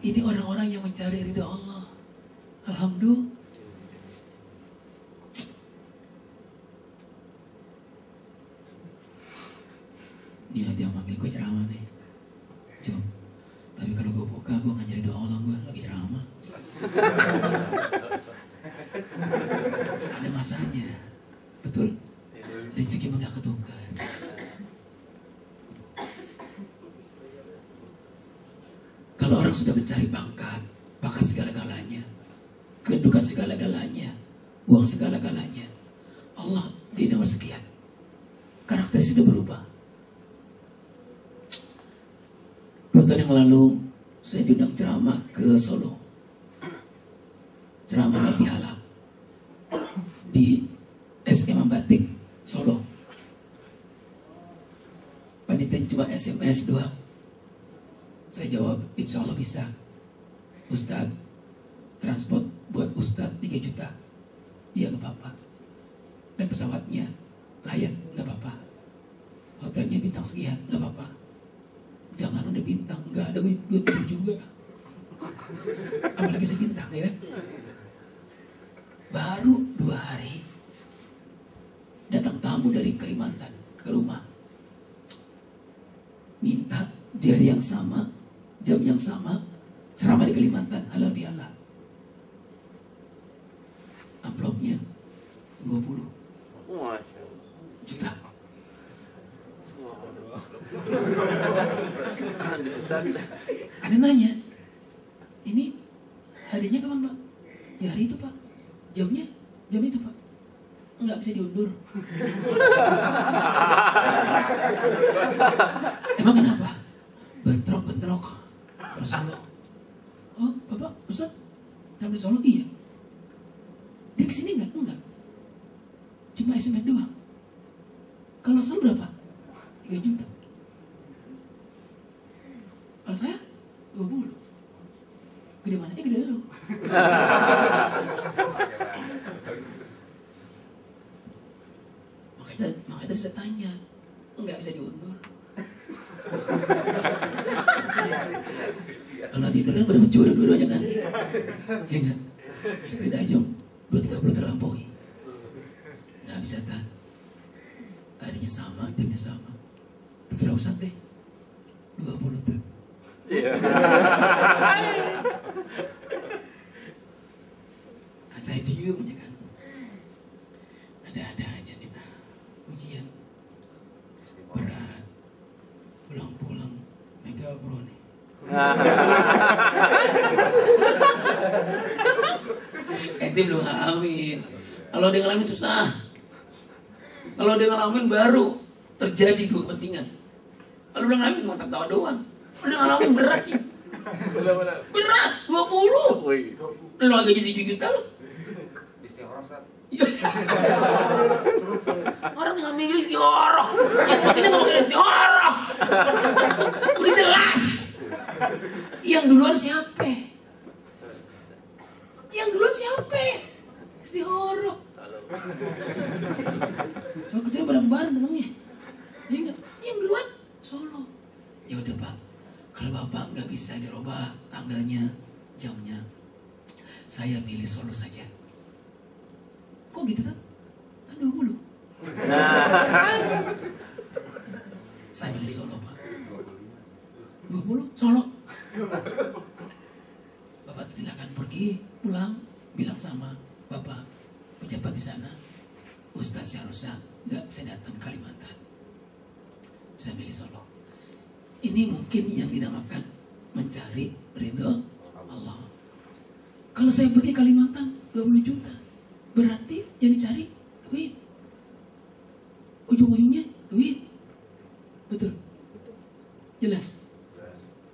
ini orang-orang yang mencari ridha Allah. Alhamdulillah. Ini ada yang manggil gue ceramah nih. Jom. Tapi kalau gue buka, gue gak nyari doa Allah, gue lagi ceramah. Ada masanya. Betul. Rezeki mah gak ketukar. Kalau orang sudah mencari pangkat segala-galanya, kedudukan segala-galanya, uang segala-galanya, Allah di nomor sekian. Karakter sudah berubah. 2 tahun yang lalu saya diundang ceramah ke Solo. Ceramah Nabi Halal di SMA Batik Solo. Panitia cuma SMS doang. Saya jawab, insya Allah bisa. Ustadz, transport buat Ustadz 3 juta. Iya gak apa-apa. Dan pesawatnya layak, gak apa-apa. Hotelnya bintang sekian, gak apa-apa. Jangan udah bintang, gak ada gue juga. Apalagi sebintang ya kan. Baru 2 hari datang tamu dari Kalimantan ke rumah. Minta di hari yang sama, jam yang sama, ceramah di Kalimantan, halal bihalal. Amplopnya 20 juta. Ada nanya, ini hadiahnya kapan Pak? Ya hari itu Pak. Jamnya? Jam itu Pak. Enggak bisa diundur. Emang kenapa? Bentrok. Solo. Oh, Bapak, Ustaz, sampai Solo? Iya. Dia kesini enggak? Enggak. Cuma SMS doang. Kalau Solo berapa? 3 juta. Kalau saya 20. Gede mana? Gede lu. Makanya tadi saya tanya, enggak bisa diundur. Kalau diundur kan udah mencuri dua-duanya kan? Ya enggak? Seperti dajong 2-3 terlampaui. Nggak bisa kan? Harinya sama, jamnya sama. Terserah Ustaz deh. 20 tuh. Nah, saya diem aja kan. Ada-ada aja nih ujian berat. Pulang-pulang mega bro nih. Ente belum ngalamin. Kalau dia ngalamin susah. Kalau dia ngalamin baru terjadi 2 kepentingan. Kalau belum ngalamin cuma tawa doang. Kalau dia ngalamin berat sih. Berat 20. Lu lagi jadi 7 juta lu. Istiqoroh Ustaz. Orang tinggal mikir istiqoroh. Yang penting dia ngomongin istiqoroh. Udah jelas. Yang duluan siapa? Yang duluan siapa? Istiqoroh. Soal kecil bareng-bareng datangnya. Ya enggak? Yang duluan Solo. Ya udah Pak. Kalau Bapak nggak bisa dirubah tanggalnya, jamnya, saya pilih Solo saja. Kok gitu kan? Kan 20. Saya pilih Solo Pak. 20 Solo. Bapak silakan pergi pulang, bilang sama Bapak pejabat di sana, Ustaz Syahrusa nggak bisa datang ke Kalimantan. Saya pilih Solo. Ini mungkin yang dinamakan mencari ridho Allah. Kalau saya pergi Kalimantan 20 juta, berarti yang dicari duit. Ujung-ujungnya duit. Betul? Jelas?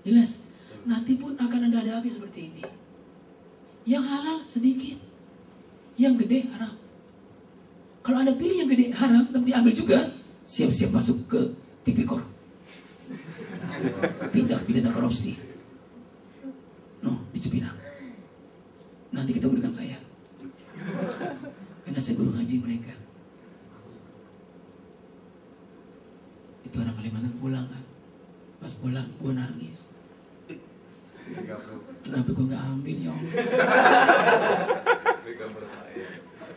Jelas? ini. Yang halal sedikit, yang gede haram. Kalau Anda pilih yang gede haram, tapi diambil juga, siap-siap masuk ke tipikor. Tindak pidana korupsi. Di Cipinang. Nanti ketemu dengan saya. Karena saya guru ngaji mereka. Itu orang Kalimantan pulang kan. Pas pulang, gue nangis. Kenapa gue gak ambil ya Allah?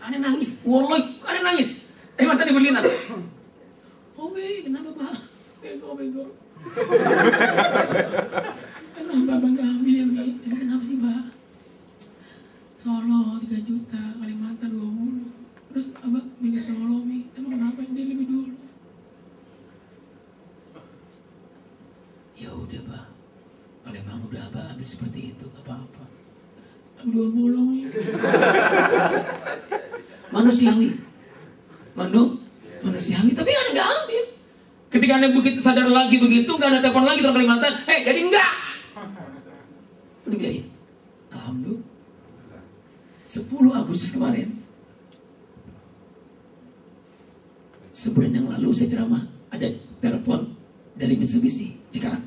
Aneh nangis, wallahi, aneh nangis. Mata diberlinan. Oh kenapa Pak? Bego. Kenapa Abang gak ambil ya Mi? Emang kenapa sih Mbak? Solo 3 juta, Kalimantan 20. Terus Abang milih Solo Mi. Emang kenapa yang dia lebih dulu? Ya udah Pak, kalau emang udah Abang ambil seperti itu gak apa-apa. Ambil 20 Mi. Manusiawi, manusiawi, tapi Anda nggak ambil. Ketika Anda begitu sadar lagi begitu, nggak ada telepon lagi orang Kalimantan, jadi enggak. Udah biarin. Alhamdulillah. 10 Agustus kemarin, sebulan yang lalu saya ceramah, ada telepon dari Mitsubishi Cikarang.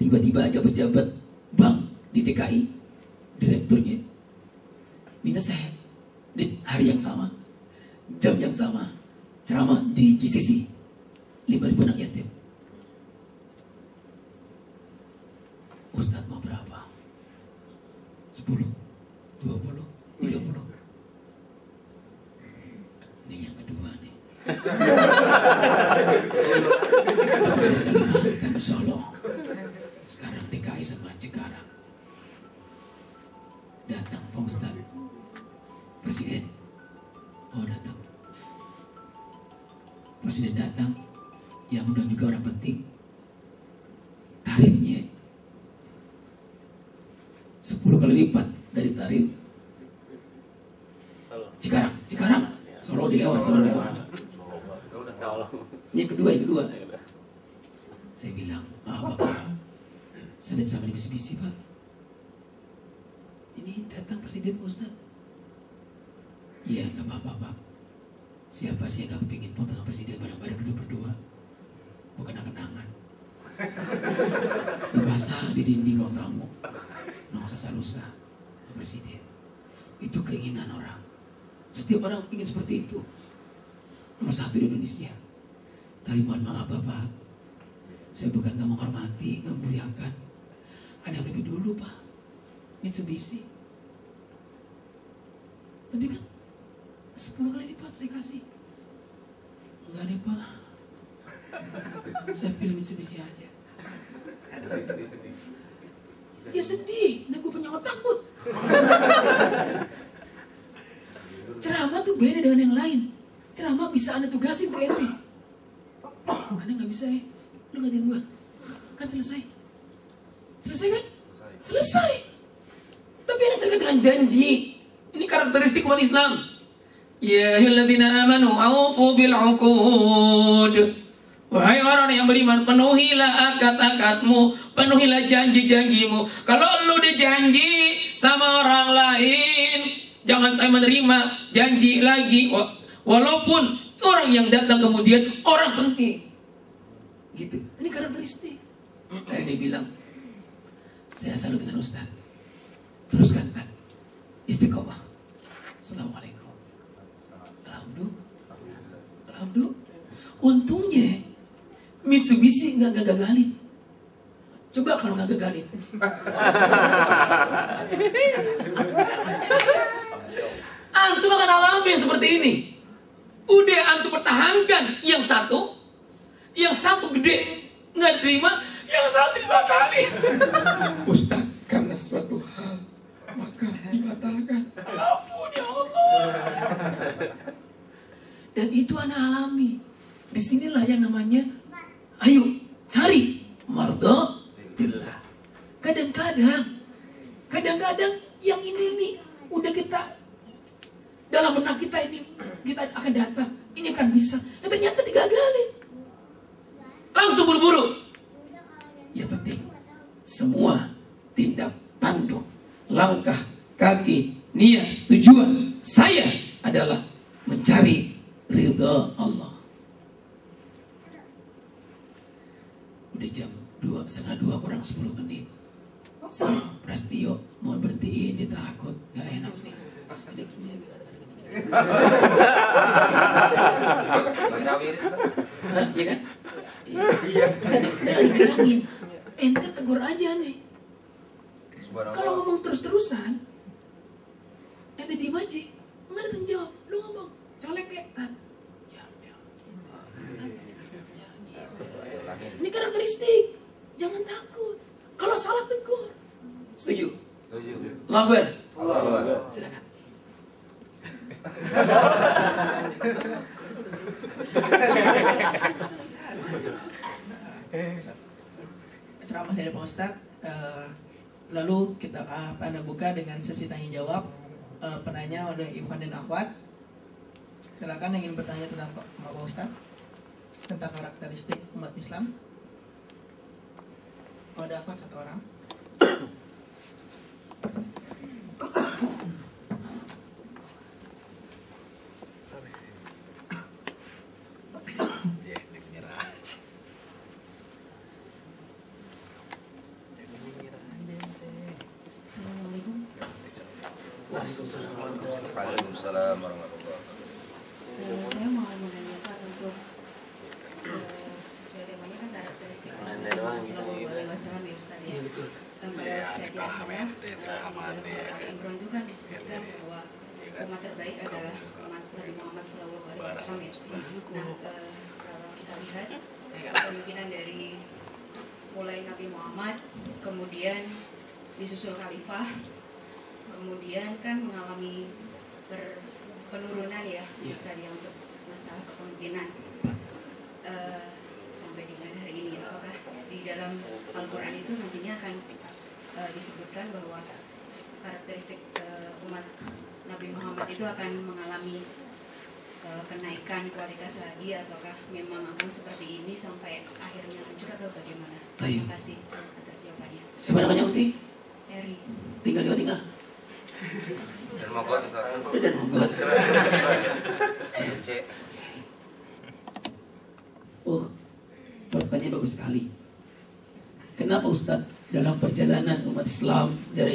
Tiba-tiba ada pejabat bank di DKI, direkturnya minta saya di hari yang sama, jam yang sama, ceramah di GCC 5.000 anak yatim. Ustadz mau berapa? 10, 20, 30. Ini yang kedua nih. Kalimantan Solo. Sekarang DKI sama Cikarang. Datang Pak Ustadz. Presiden, datang. Presiden datang, yang undang juga orang penting. Tarifnya 10 kali lipat dari tarif Cikarang, Solo dilewat. Ini yang kedua. Saya bilang, Bapak, saya sama di Mitsubishi Pak. Ini datang Presiden Ustaz. Iya, gak apa-apa Pak. Siapa sih yang gak kepingin foto sama Presiden bareng-bareng duduk berdua? Mau kenang-kenangan. Dipasang di dinding ruang tamu. Lusa Presiden. Itu keinginan orang. Setiap orang ingin seperti itu. Nomor 1 di Indonesia. Tapi mohon maaf Bapak, saya bukan gak menghormati, gak memuliakan. Ada yang lebih dulu Pak, Mitsubishi. Tapi kan 10 kali lipat saya kasih. Enggak deh Pak, saya pilih Mitsubishi aja. Ya sedih, nah gue punya otak Bud. Ceramah tuh beda dengan yang lain. Ceramah bisa Anda tugasin ke ente. Anda gak bisa lu ngatain gue. Kan selesai. Selesai kan? Selesai. Tapi Anda terkait dengan janji. Ini karakteristik umat Islam. Ya ayyuhalladzina amanu awfu bil uqud. Wahai orang yang beriman, penuhilah akad-akadmu, penuhilah janji-janjimu. Kalau lu dijanji sama orang lain, jangan saya menerima janji lagi. Walaupun orang yang datang kemudian orang penting. Gitu. Ini karakteristik. Hari dia bilang, saya salut dengan Ustaz. Teruskan Pak. Istiqomah. Assalamualaikum. Alhamdulillah. Untungnya Mitsubishi nggak gagalin. Coba kalau nggak gagalin. Antum akan alami seperti ini. Udah antum pertahankan yang satu gede nggak terima, yang satu dibatalin. Ustaz, karena suatu hal maka dibatalkan. Ampun ya Allah. Dan itu anak alami. Disinilah yang namanya, ayo cari mardhatillah. Kadang-kadang yang ini udah kita dalam benak kita ini, kita akan datang, ini akan bisa. Ternyata digagalin. Langsung buru-buru. Yang penting semua tindak langkah, kaki, niat, tujuan saya adalah mencari ridha Allah. Udah jam 2, setengah 2 kurang 10 menit. Prastio mau berhentiin, dia takut, gak enak nih. Ada gini. Nah, ya kan? Iya. Dan bilangin, ente tegur aja nih. Kalau ngomong terus-terusan, ente diem aja, nggak ada tanggung jawab. Lu ngomong, colek kayak tat. Ini karakteristik, jangan takut. Kalau salah tegur. Setuju? Setuju. Langgar. Silakan. Ceramah dari Pak Ustadz. Lalu kita pada buka dengan sesi tanya jawab. Penanya oleh Ikhwan dan Akhwat. Silakan yang ingin bertanya tentang Pak Ustadz, tentang karakteristik umat Islam. Oh, ada Akhwat satu orang. Waalaikumsalam warahmatullahi wabarakatuh. Saya mau menanyakan untuk sesuai temanya kan karakteristik Nabi Muhammad SAW ya Ustaz ya. Kalau saya tidak salah di dalam Al-Imran itu kan disebutkan bahwa umat terbaik adalah umat Nabi Muhammad SAW ya. Nah kalau kita lihat kepemimpinan dari mulai Nabi Muhammad, kemudian disusul Khalifah, kemudian kan mengalami penurunan ya Ustaz ya untuk masalah kepemimpinan sampai dengan hari ini. Apakah di dalam Al-Quran itu nantinya akan disebutkan bahwa karakteristik umat Nabi Muhammad itu akan mengalami kenaikan kualitas lagi, ataukah memang akan seperti ini sampai akhirnya hancur atau bagaimana? Terima kasih atas jawabannya. Siapa namanya Uti? Eri. Tinggal. Dan mogot Ustaz. Dan mogot. Oh, pertanyaannya bagus sekali. Kenapa Ustadz dalam perjalanan umat Islam, sejarah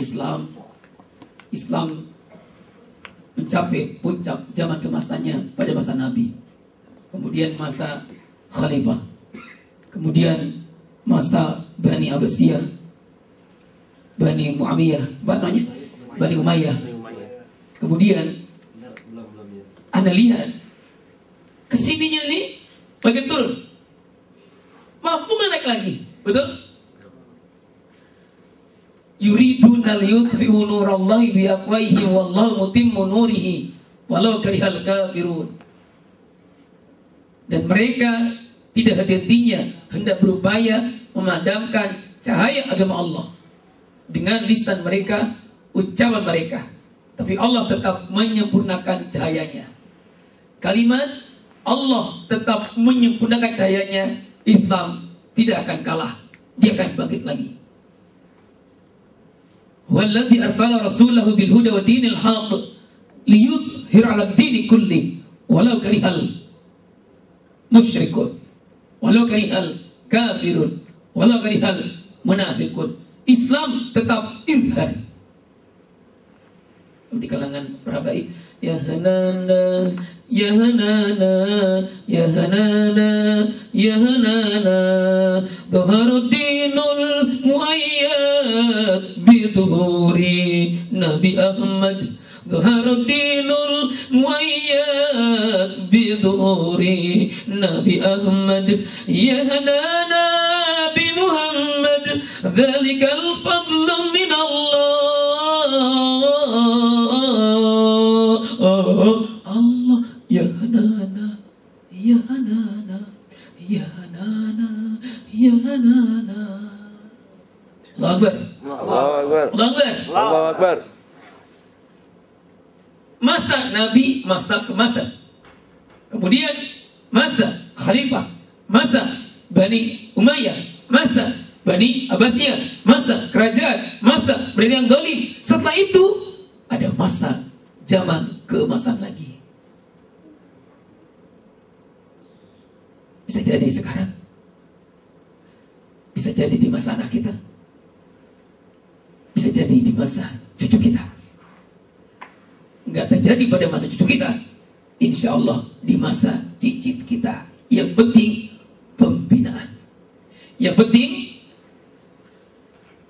Islam mencapai puncak zaman kemasannya pada masa Nabi, kemudian masa Khalifah, kemudian masa Bani Abbasiyah, Bani Umayyah, kemudian Anda lihat kesininya nih bagian turun, mampu nggak naik lagi, betul? Yuriduna liyutfi'u nurallahi biafwahihim wallahu mutimmu nurihi walau karihal kafirun. Dan mereka tidak hati-hatinya hendak berupaya memadamkan cahaya agama Allah dengan lisan mereka, ucapan mereka, tapi Allah tetap menyempurnakan cahayanya. Kalimat Allah tetap menyempurnakan cahayanya. Islam tidak akan kalah, dia akan bangkit lagi. Walladzi arsala rasulahu bil huda wa dinil haqq liyudhhira 'ala ad-dini kulli walau karihal musyrikun walau karihal kafirun walau karihal munafiqun. Islam tetap izhar. Di kalangan para baik, ya hanana ya hanana ya hanana ya hanana dhaharuddinul muayyad bi dhuhuri Nabi Ahmad, dhaharuddinul muayyad bi dhuhuri Nabi Ahmad, ya hanana bi Muhammad dzalikal fadlu min Allah. Allah ya hanana ya hanana ya hanana ya hanana. Allahu Akbar. Allahu Akbar. Allahu Akbar. Allahu Akbar. Masa Nabi, masa ke masa. Kemudian masa Khalifah, masa Bani Umayyah, masa Bani Abbasiyah, masa kerajaan, masa beriang dolim. Setelah itu ada masa zaman keemasan lagi. Bisa jadi sekarang, bisa jadi di masa anak kita, bisa jadi di masa cucu kita. Nggak terjadi pada masa cucu kita, insya Allah di masa cicit kita. Yang penting pembinaan. Yang penting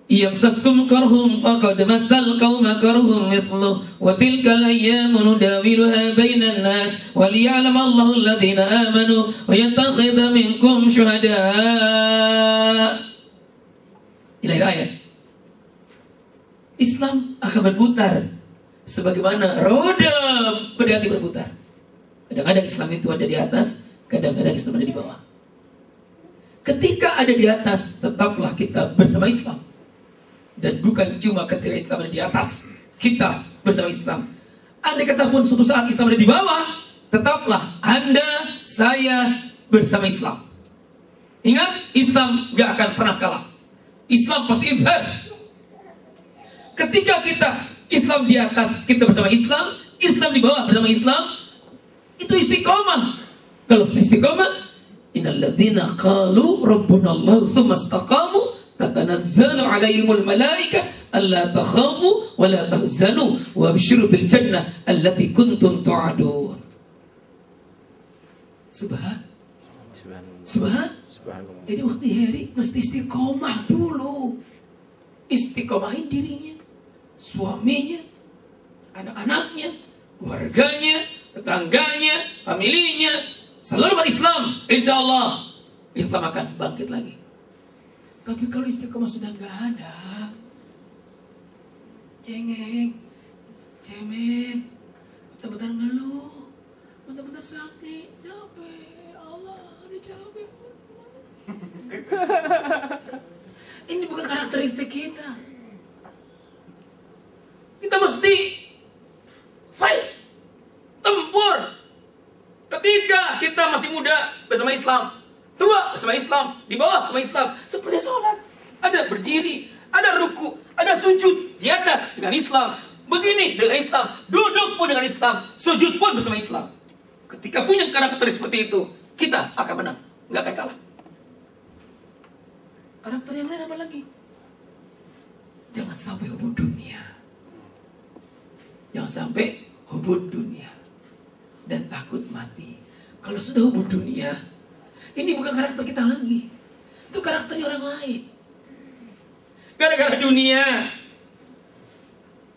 yamsaskum karhum faqad masal qauma karhum mithluh wa tilkal ayyamu nudawiluha bainan nas wa liya'lam Allahu alladhina amanu wa yattakhidha minkum syuhada. Inilah ayat. Islam akan berputar sebagaimana roda berganti berputar. Kadang-kadang Islam itu ada di atas, kadang-kadang Islam ada di bawah. Ketika ada di atas, tetaplah kita bersama Islam. Dan bukan cuma ketika Islam ada di atas, kita bersama Islam. Andai kata pun suatu saat Islam ada di bawah, tetaplah Anda, saya bersama Islam. Ingat, Islam gak akan pernah kalah. Islam pasti izhar. Ketika kita Islam di atas, kita bersama Islam. Islam di bawah bersama Islam. Itu istiqomah. Kalau istiqomah, innal ladzina qalu rabbuna Allah tsumma istaqamu tatanazzalu alaihimul malaika alla takhafu wa la tahzanu wa abshiru bil jannah allati kuntum tu'adun. Subhan. Jadi waktu hari mesti istiqomah dulu. Istiqomahin dirinya, suaminya, anak-anaknya, warganya, tetangganya, familinya, seluruh umat Islam. Insya Allah Islam akan bangkit lagi. Tapi kalau istiqomah sudah nggak ada, cengeng, cemen, bentar-bentar ngeluh, bentar-bentar sakit, capek, Allah, udah capek. Ini bukan karakteristik kita. Kita mesti fight, tempur. Ketika kita masih muda bersama Islam, tua bersama Islam, di bawah bersama Islam. Seperti sholat, ada berdiri, ada ruku, ada sujud di atas dengan Islam. Begini dengan Islam, duduk pun dengan Islam, sujud pun bersama Islam. Ketika punya karakter seperti itu, kita akan menang, nggak akan kalah. Karakter yang lain apa lagi? Jangan sampai hubud dunia. Jangan sampai hubud dunia dan takut mati. Kalau sudah hubud dunia, ini bukan karakter kita lagi. Itu karakternya orang lain. Gara-gara dunia,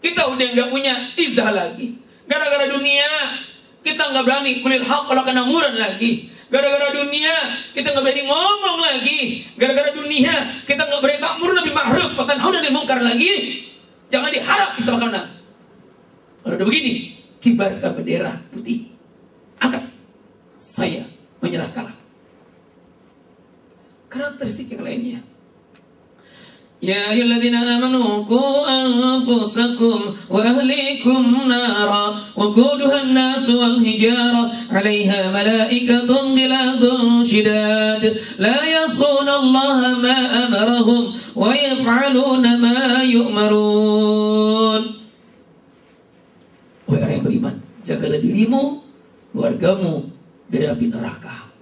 kita udah nggak punya izah lagi. Gara-gara dunia, kita nggak berani kulil haq kalau kena murad lagi. Gara-gara dunia, kita nggak berani ngomong lagi. Gara-gara dunia, kita nggak berani ta'mur nabil ma'ruf wa tanhauna 'anil munkar lagi. Jangan diharap Islam akan menang. Kalau udah begini, kibarkan bendera putih. Angkat. Saya menyerah kalah. Karakteristik yang lainnya. Ya ayyuhalladzina amanu qu anfusakum wa ahlikum nara wa quduha an-nas wal hijara 'alayha malaikatun ghiladun shidad la yasuna Allah ma amarahum wa yaf'aluna ma yu'marun. Wahai orang yang beriman, jagalah dirimu, keluargamu dari api neraka.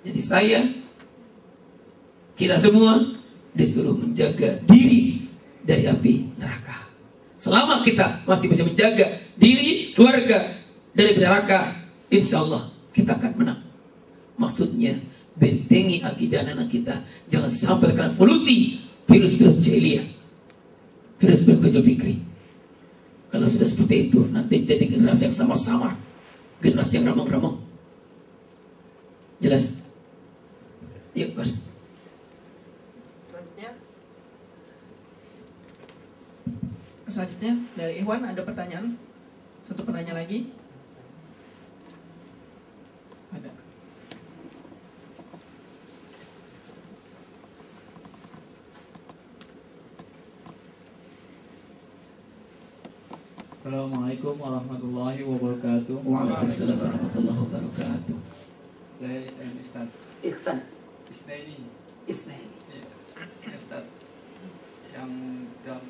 Jadi kita semua disuruh menjaga diri dari api neraka. Selama kita masih bisa menjaga diri, keluarga dari api neraka, insya Allah kita akan menang. Maksudnya, bentengi akidah anak kita. Jangan sampai terkena polusi virus-virus jahiliyah, virus-virus gojol fikri. Kalau sudah seperti itu, nanti jadi generasi yang samar-samar, generasi yang ramang-ramang. Jelas? Yuk, Bars. Selanjutnya dari Ikhwan ada pertanyaan. Satu penanya lagi. Ada. Assalamualaikum warahmatullahi wabarakatuh. Waalaikumsalam warahmatullahi wabarakatuh. Saya Ismail Ustaz. Ihsan. Isnaini. Ismail. Iya, Ustaz. Yang dalam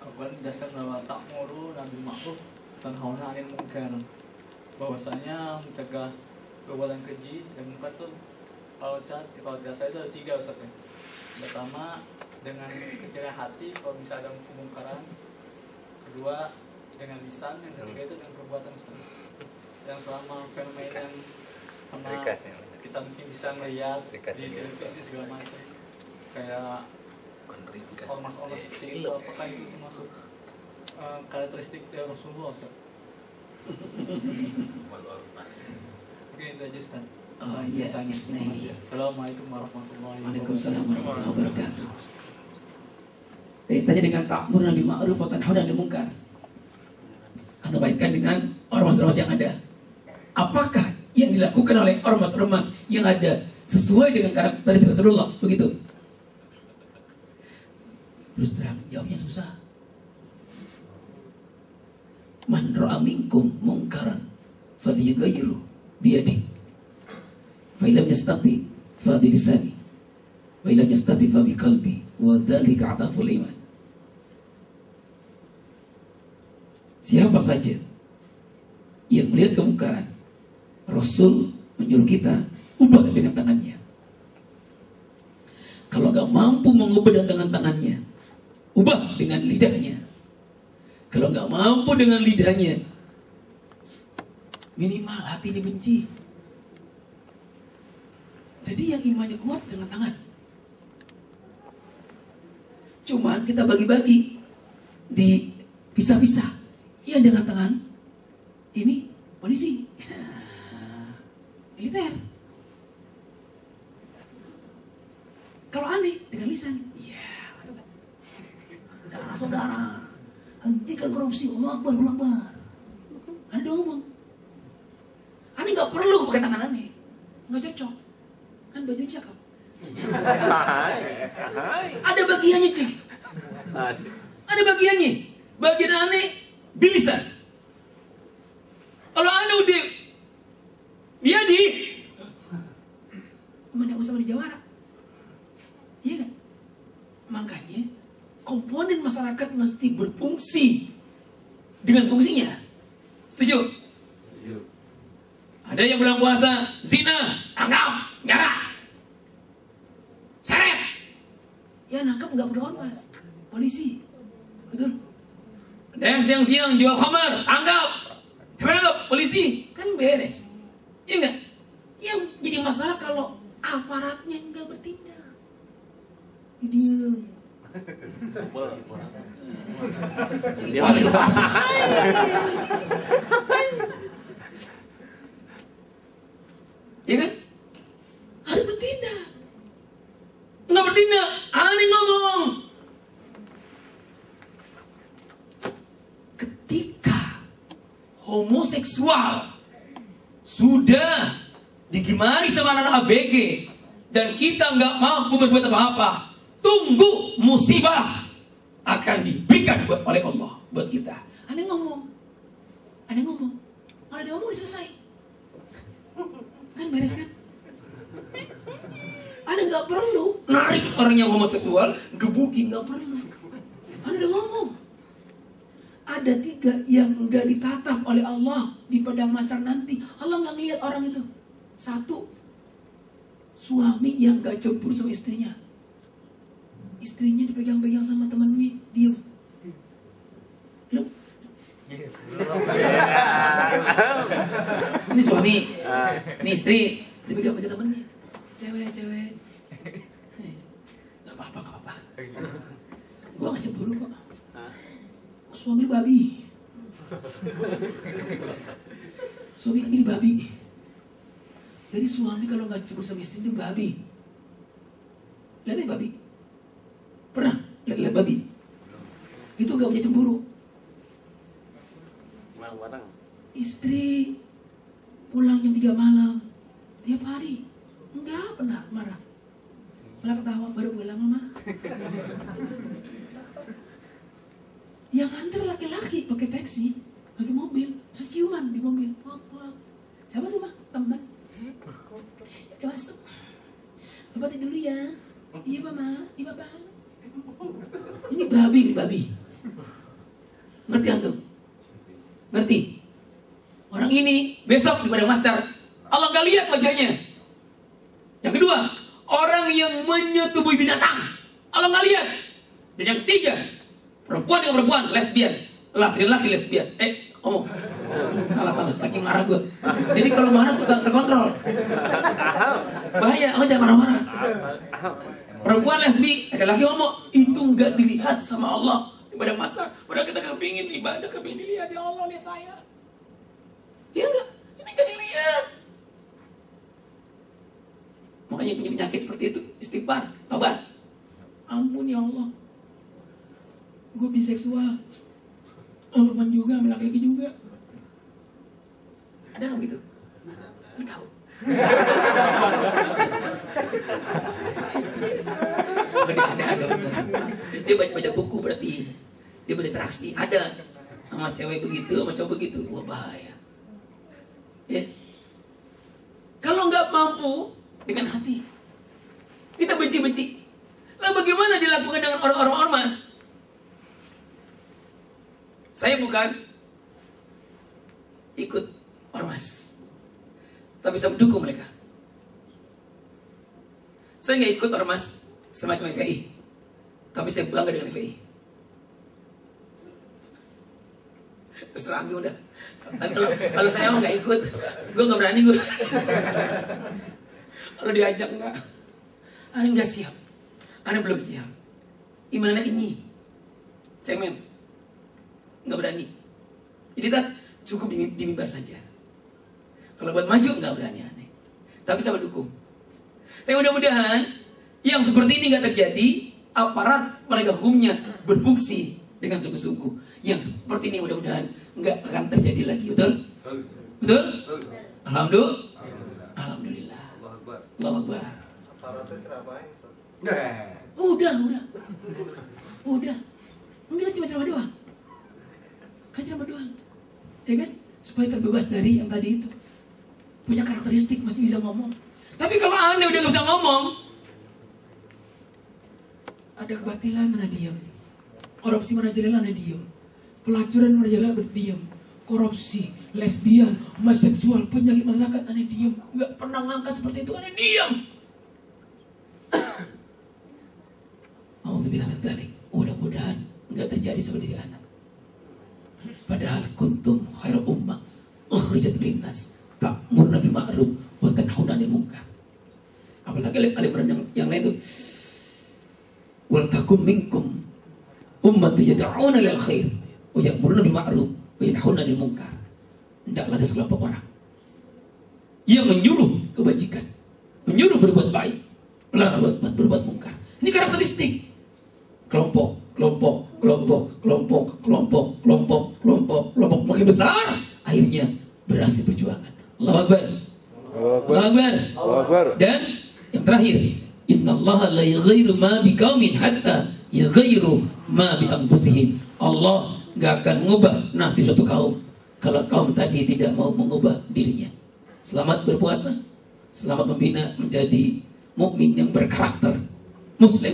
Al-Quran menjelaskan bahwa ta'muru nabil ma'ruf tanhauna 'anil munkar. Bahwasanya mencegah perbuatan keji dan munkar itu kalau tidak salah itu ada 3 Ustaz ya. Pertama dengan kecil hati kalau misalnya ada kemungkaran. Kedua dengan lisan, yang ketiga itu dengan perbuatan Ustaz. Yang selama fenomena yang pernah kita mungkin bisa melihat di televisi segala macam kayak ormas-ormas itu, apakah itu termasuk karakteristik dari Rasulullah Ustaz? Mungkin itu aja Ustaz. Oh iya, Isnaini. Assalamualaikum warahmatullahi Waalaikumsalam warahmatullahi wabarakatuh. Tanya dengan ta'mur nabil ma'ruf wa tanhauna 'anil munkar. Anda baikkan dengan ormas-ormas yang ada. Apakah yang dilakukan oleh ormas-ormas yang ada sesuai dengan karakter Rasulullah? Begitu. Terus terang, jawabnya susah. Man ra'a minkum munkaran falyughayyirhu biyadihi. Fa illam yastati fa bi lisani. Wa illam yastati fa bi qalbi. Wa dzalika 'adaful iman. Siapa saja yang melihat kemungkaran, Rasul menyuruh kita ubah dengan tangannya. Kalau gak mampu mengubah dengan tangannya, ubah dengan lidahnya. Kalau gak mampu dengan lidahnya, minimal hatinya benci. Jadi yang imannya kuat dengan tangan. Cuman kita bagi-bagi di pisah-pisah. Yang dengan tangan ini polisi, militer. Kalau aneh dengan lisan, iya, saudara, hentikan korupsi, Allah Akbar, Allah Akbar. Anda ngomong, aneh nggak perlu pakai tangan aneh, nggak cocok, kan baju cakep. Ada bagiannya cik, ada bagiannya, bagian aneh bilisan. Kalau anda udah biadi, mana usah dijawara, iya kan? Makanya komponen masyarakat mesti berfungsi dengan fungsinya. Setuju? Ada yang bulan puasa zina, tangkap, penjara, seret. Ya nangkap nggak perlu ormas, polisi, betul? Ada yang siang-siang jual khamar, anggap, polisi, kan beres. Ya enggak? Yang jadi masalah kalau aparatnya enggak bertindak. Dia paling lepas. Ya kan? Harus bertindak. Enggak bertindak, aneh ngomong. Ketika homoseksual sudah digemari sama anak ABG dan kita nggak mampu berbuat apa-apa, tunggu musibah akan diberikan oleh Allah buat kita. Aneh ngomong, ada ngomong selesai, kan beres kan? Aneh nggak perlu narik orang yang homoseksual, gebukin, nggak perlu. Aneh udah ngomong. Ada 3 yang enggak ditatap oleh Allah di padang mahsyar nanti. Allah enggak ngelihat orang itu. 1, suami yang enggak cemburu sama istrinya. Istrinya dipegang-pegang sama temannya, diam. Loh. Ini suami, ini istri dipegang-pegang temannya. Cewek. Gak apa-apa. Gua enggak cemburu kok. Suami babi. Suami kan gini babi. Jadi suami kalau nggak cemburu sama istri itu babi. Lihatnya babi. Pernah lihat babi? Itu nggak punya cemburu. Istri pulang jam 3 malam tiap hari nggak pernah marah. Malah ketawa, baru pulang mama. Yang antar laki-laki pakai taksi, pakai mobil, terus ciuman di mobil. Pulang. Siapa tuh mah? Teman. Ya masuk. Bapak tidur dulu ya. Iya mama, iya bapak. Ini babi. Ngerti antum? Ngerti? Orang ini besok di padang mahsyar Allah nggak lihat wajahnya. Yang kedua, orang yang menyetubuhi binatang Allah nggak lihat. Dan yang ketiga, perempuan dengan perempuan lesbian, laki-laki lesbian. Salah saking marah gue. Jadi kalau marah tuh gak terkontrol. Bahaya, jangan marah-marah. Perempuan lesbi, laki-laki homo itu nggak dilihat sama Allah di padang mahsyar. Padahal kita kepingin ibadah, kepingin dilihat, ya Allah lihat saya. Iya enggak? Ini gak dilihat. Makanya punya penyakit seperti itu, istighfar, taubat. Ampun ya Allah, gue biseksual, perempuan juga, laki-laki juga. Ada nggak gitu? Nggak tahu. Ada benar. Dia baca buku berarti dia berinteraksi. Ada sama cewek begitu, sama cowok begitu. Wah bahaya. Ya. Kalau nggak mampu dengan hati, kita benci-benci. Lalu bagaimana dilakukan dengan orang-orang ormas? Saya bukan ikut ormas, tapi saya mendukung mereka. Saya nggak ikut ormas semacam FPI, tapi saya bangga dengan FPI. Terserah gue udah. Tapi kalau saya mau nggak ikut, gue nggak berani gue. Kalau diajak nggak, aneh nggak siap, aneh belum siap. Imannya ini, cemen, nggak berani. Jadi tak cukup di mimbar saja. Kalau buat maju nggak berani aneh, tapi saya mendukung. Tapi mudah-mudahan yang seperti ini nggak terjadi. Aparat penegak hukumnya berfungsi dengan sungguh-sungguh. Yang seperti ini mudah-mudahan nggak akan terjadi lagi. Betul? Betul? Alhamdulillah. Allahu Akbar. Aparatnya kerapain? Udah. Kita cuma ceramah doang. Kan ceramah doang. Ya kan? Supaya terbebas dari yang tadi itu. Punya karakteristik, masih bisa ngomong. Tapi kalau aneh udah gak bisa ngomong, ada kebatilan, mana diam. Korupsi merajalela, mana diam. Pelacuran merajalela, berdiam. Korupsi, lesbian, homoseksual, penyakit masyarakat, mana diam. Gak pernah ngangkat seperti itu, mana diam. Alhamdulillah min dzalik. Mudah-mudahan gak terjadi seperti anak. Padahal kuntum khairu ummah ukhrijat linnas ta'muruna bil ma'ruf wa tanhauna 'anil munkar. Apalagi alim yang lain itu wal takum minkum ummati yad'una lil khair wa ya'muruna bil ma'ruf wa yanhauna 'anil munkar. Hendaklah ada sekelompok orang yang menyuruh kebajikan, menyuruh berbuat baik, melarang berbuat munkar. Ini karakteristik kelompok makin besar, akhirnya berhasil perjuangan. Allahu Akbar. Allahu Akbar. Dan yang terakhir, innallaha la yughayyiru ma biqaumin hatta yughayyiru ma bi anfusihim. Allah enggak akan mengubah nasib suatu kaum kalau kaum tadi tidak mau mengubah dirinya. Selamat berpuasa, selamat membina menjadi mukmin yang berkarakter muslim.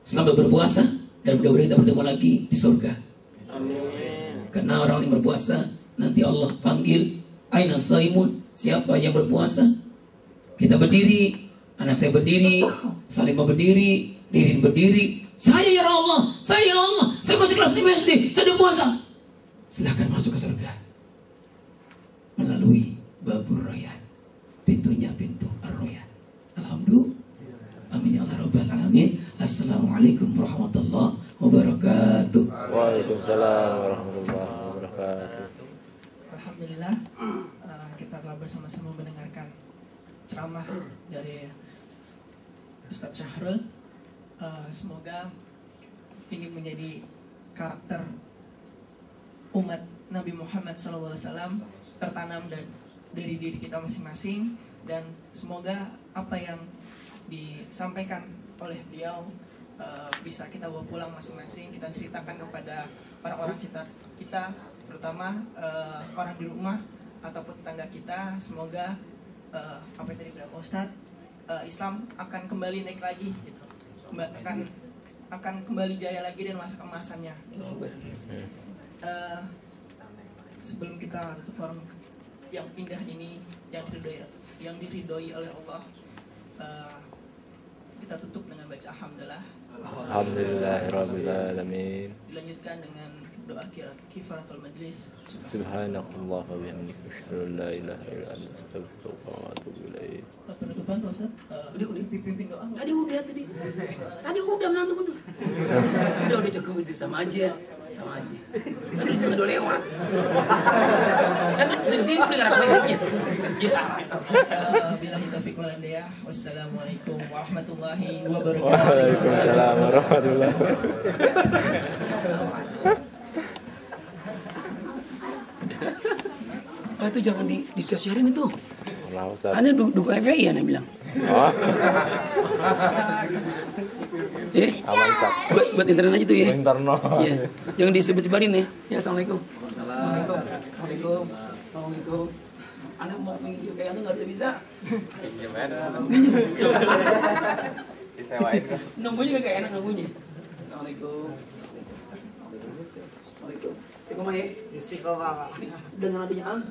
Selamat berpuasa dan mudah-mudahan kita bertemu lagi di surga. Amin. Karena orang yang berpuasa nanti Allah panggil, aina shaimun, siapa yang berpuasa? Kita berdiri, anak saya berdiri, Salimah berdiri, Dirin berdiri. Saya ya Allah, saya masih kelas 5 SD, saya udah puasa. Silahkan masuk ke surga melalui babur royan, pintunya pintu ar-royan. Alhamdulillah. Amin ya Allah Rabbal Alamin. Assalamualaikum warahmatullahi wabarakatuh. Waalaikumsalam warahmatullahi wabarakatuh. Alhamdulillah, kita telah bersama-sama mendengarkan ceramah dari Ustadz Syahrul. Semoga ini menjadi karakter umat Nabi Muhammad SAW tertanam dari diri kita masing-masing, dan semoga apa yang disampaikan oleh beliau bisa kita bawa pulang masing-masing, kita ceritakan kepada orang-orang kita terutama orang di rumah ataupun tetangga kita. Semoga apa yang tadi bilang Ustadz, Islam akan kembali naik lagi gitu. Akan akan kembali jaya lagi dan masa kemasannya. Sebelum kita tutup forum yang indah ini, yang diridhoi oleh Allah, kita tutup dengan baca alhamdulillah. Alhamdulillahirabbil alamin. Dilanjutkan dengan doa kifaratul majlis. Subhanallah wa bihamdihi asyhadu an la ilaha illa anta astaghfiruka wa atubu ilaik. Penutupan Pak Ustaz. Udah pimpin doa. Tadi udah ngantuk betul. Udah cukup itu sama aja. Kan udah lewat. Kan simpel kan prinsipnya. Ya. Billahi taufiq wal hidayah. Wassalamualaikum warahmatullahi wabarakatuh. Waalaikumsalam warahmatullahi wabarakatuh. Itu jangan disiasiarin itu. Allah Ustaz. Anda dukung FPI Anda bilang. Oh. Aman Ustaz. Buat internet aja tuh ya. Internal. Iya. Jangan disebut-sebarin ya. Ya, assalamualaikum. Waalaikumsalam. Anda mau pinjam kayak Anda nggak bisa. Gimana? Disewain kan? Nunggunya kayak enak nunggunya. Assalamualaikum. Waalaikumsalam. Istiqomah ya. Dengan adanya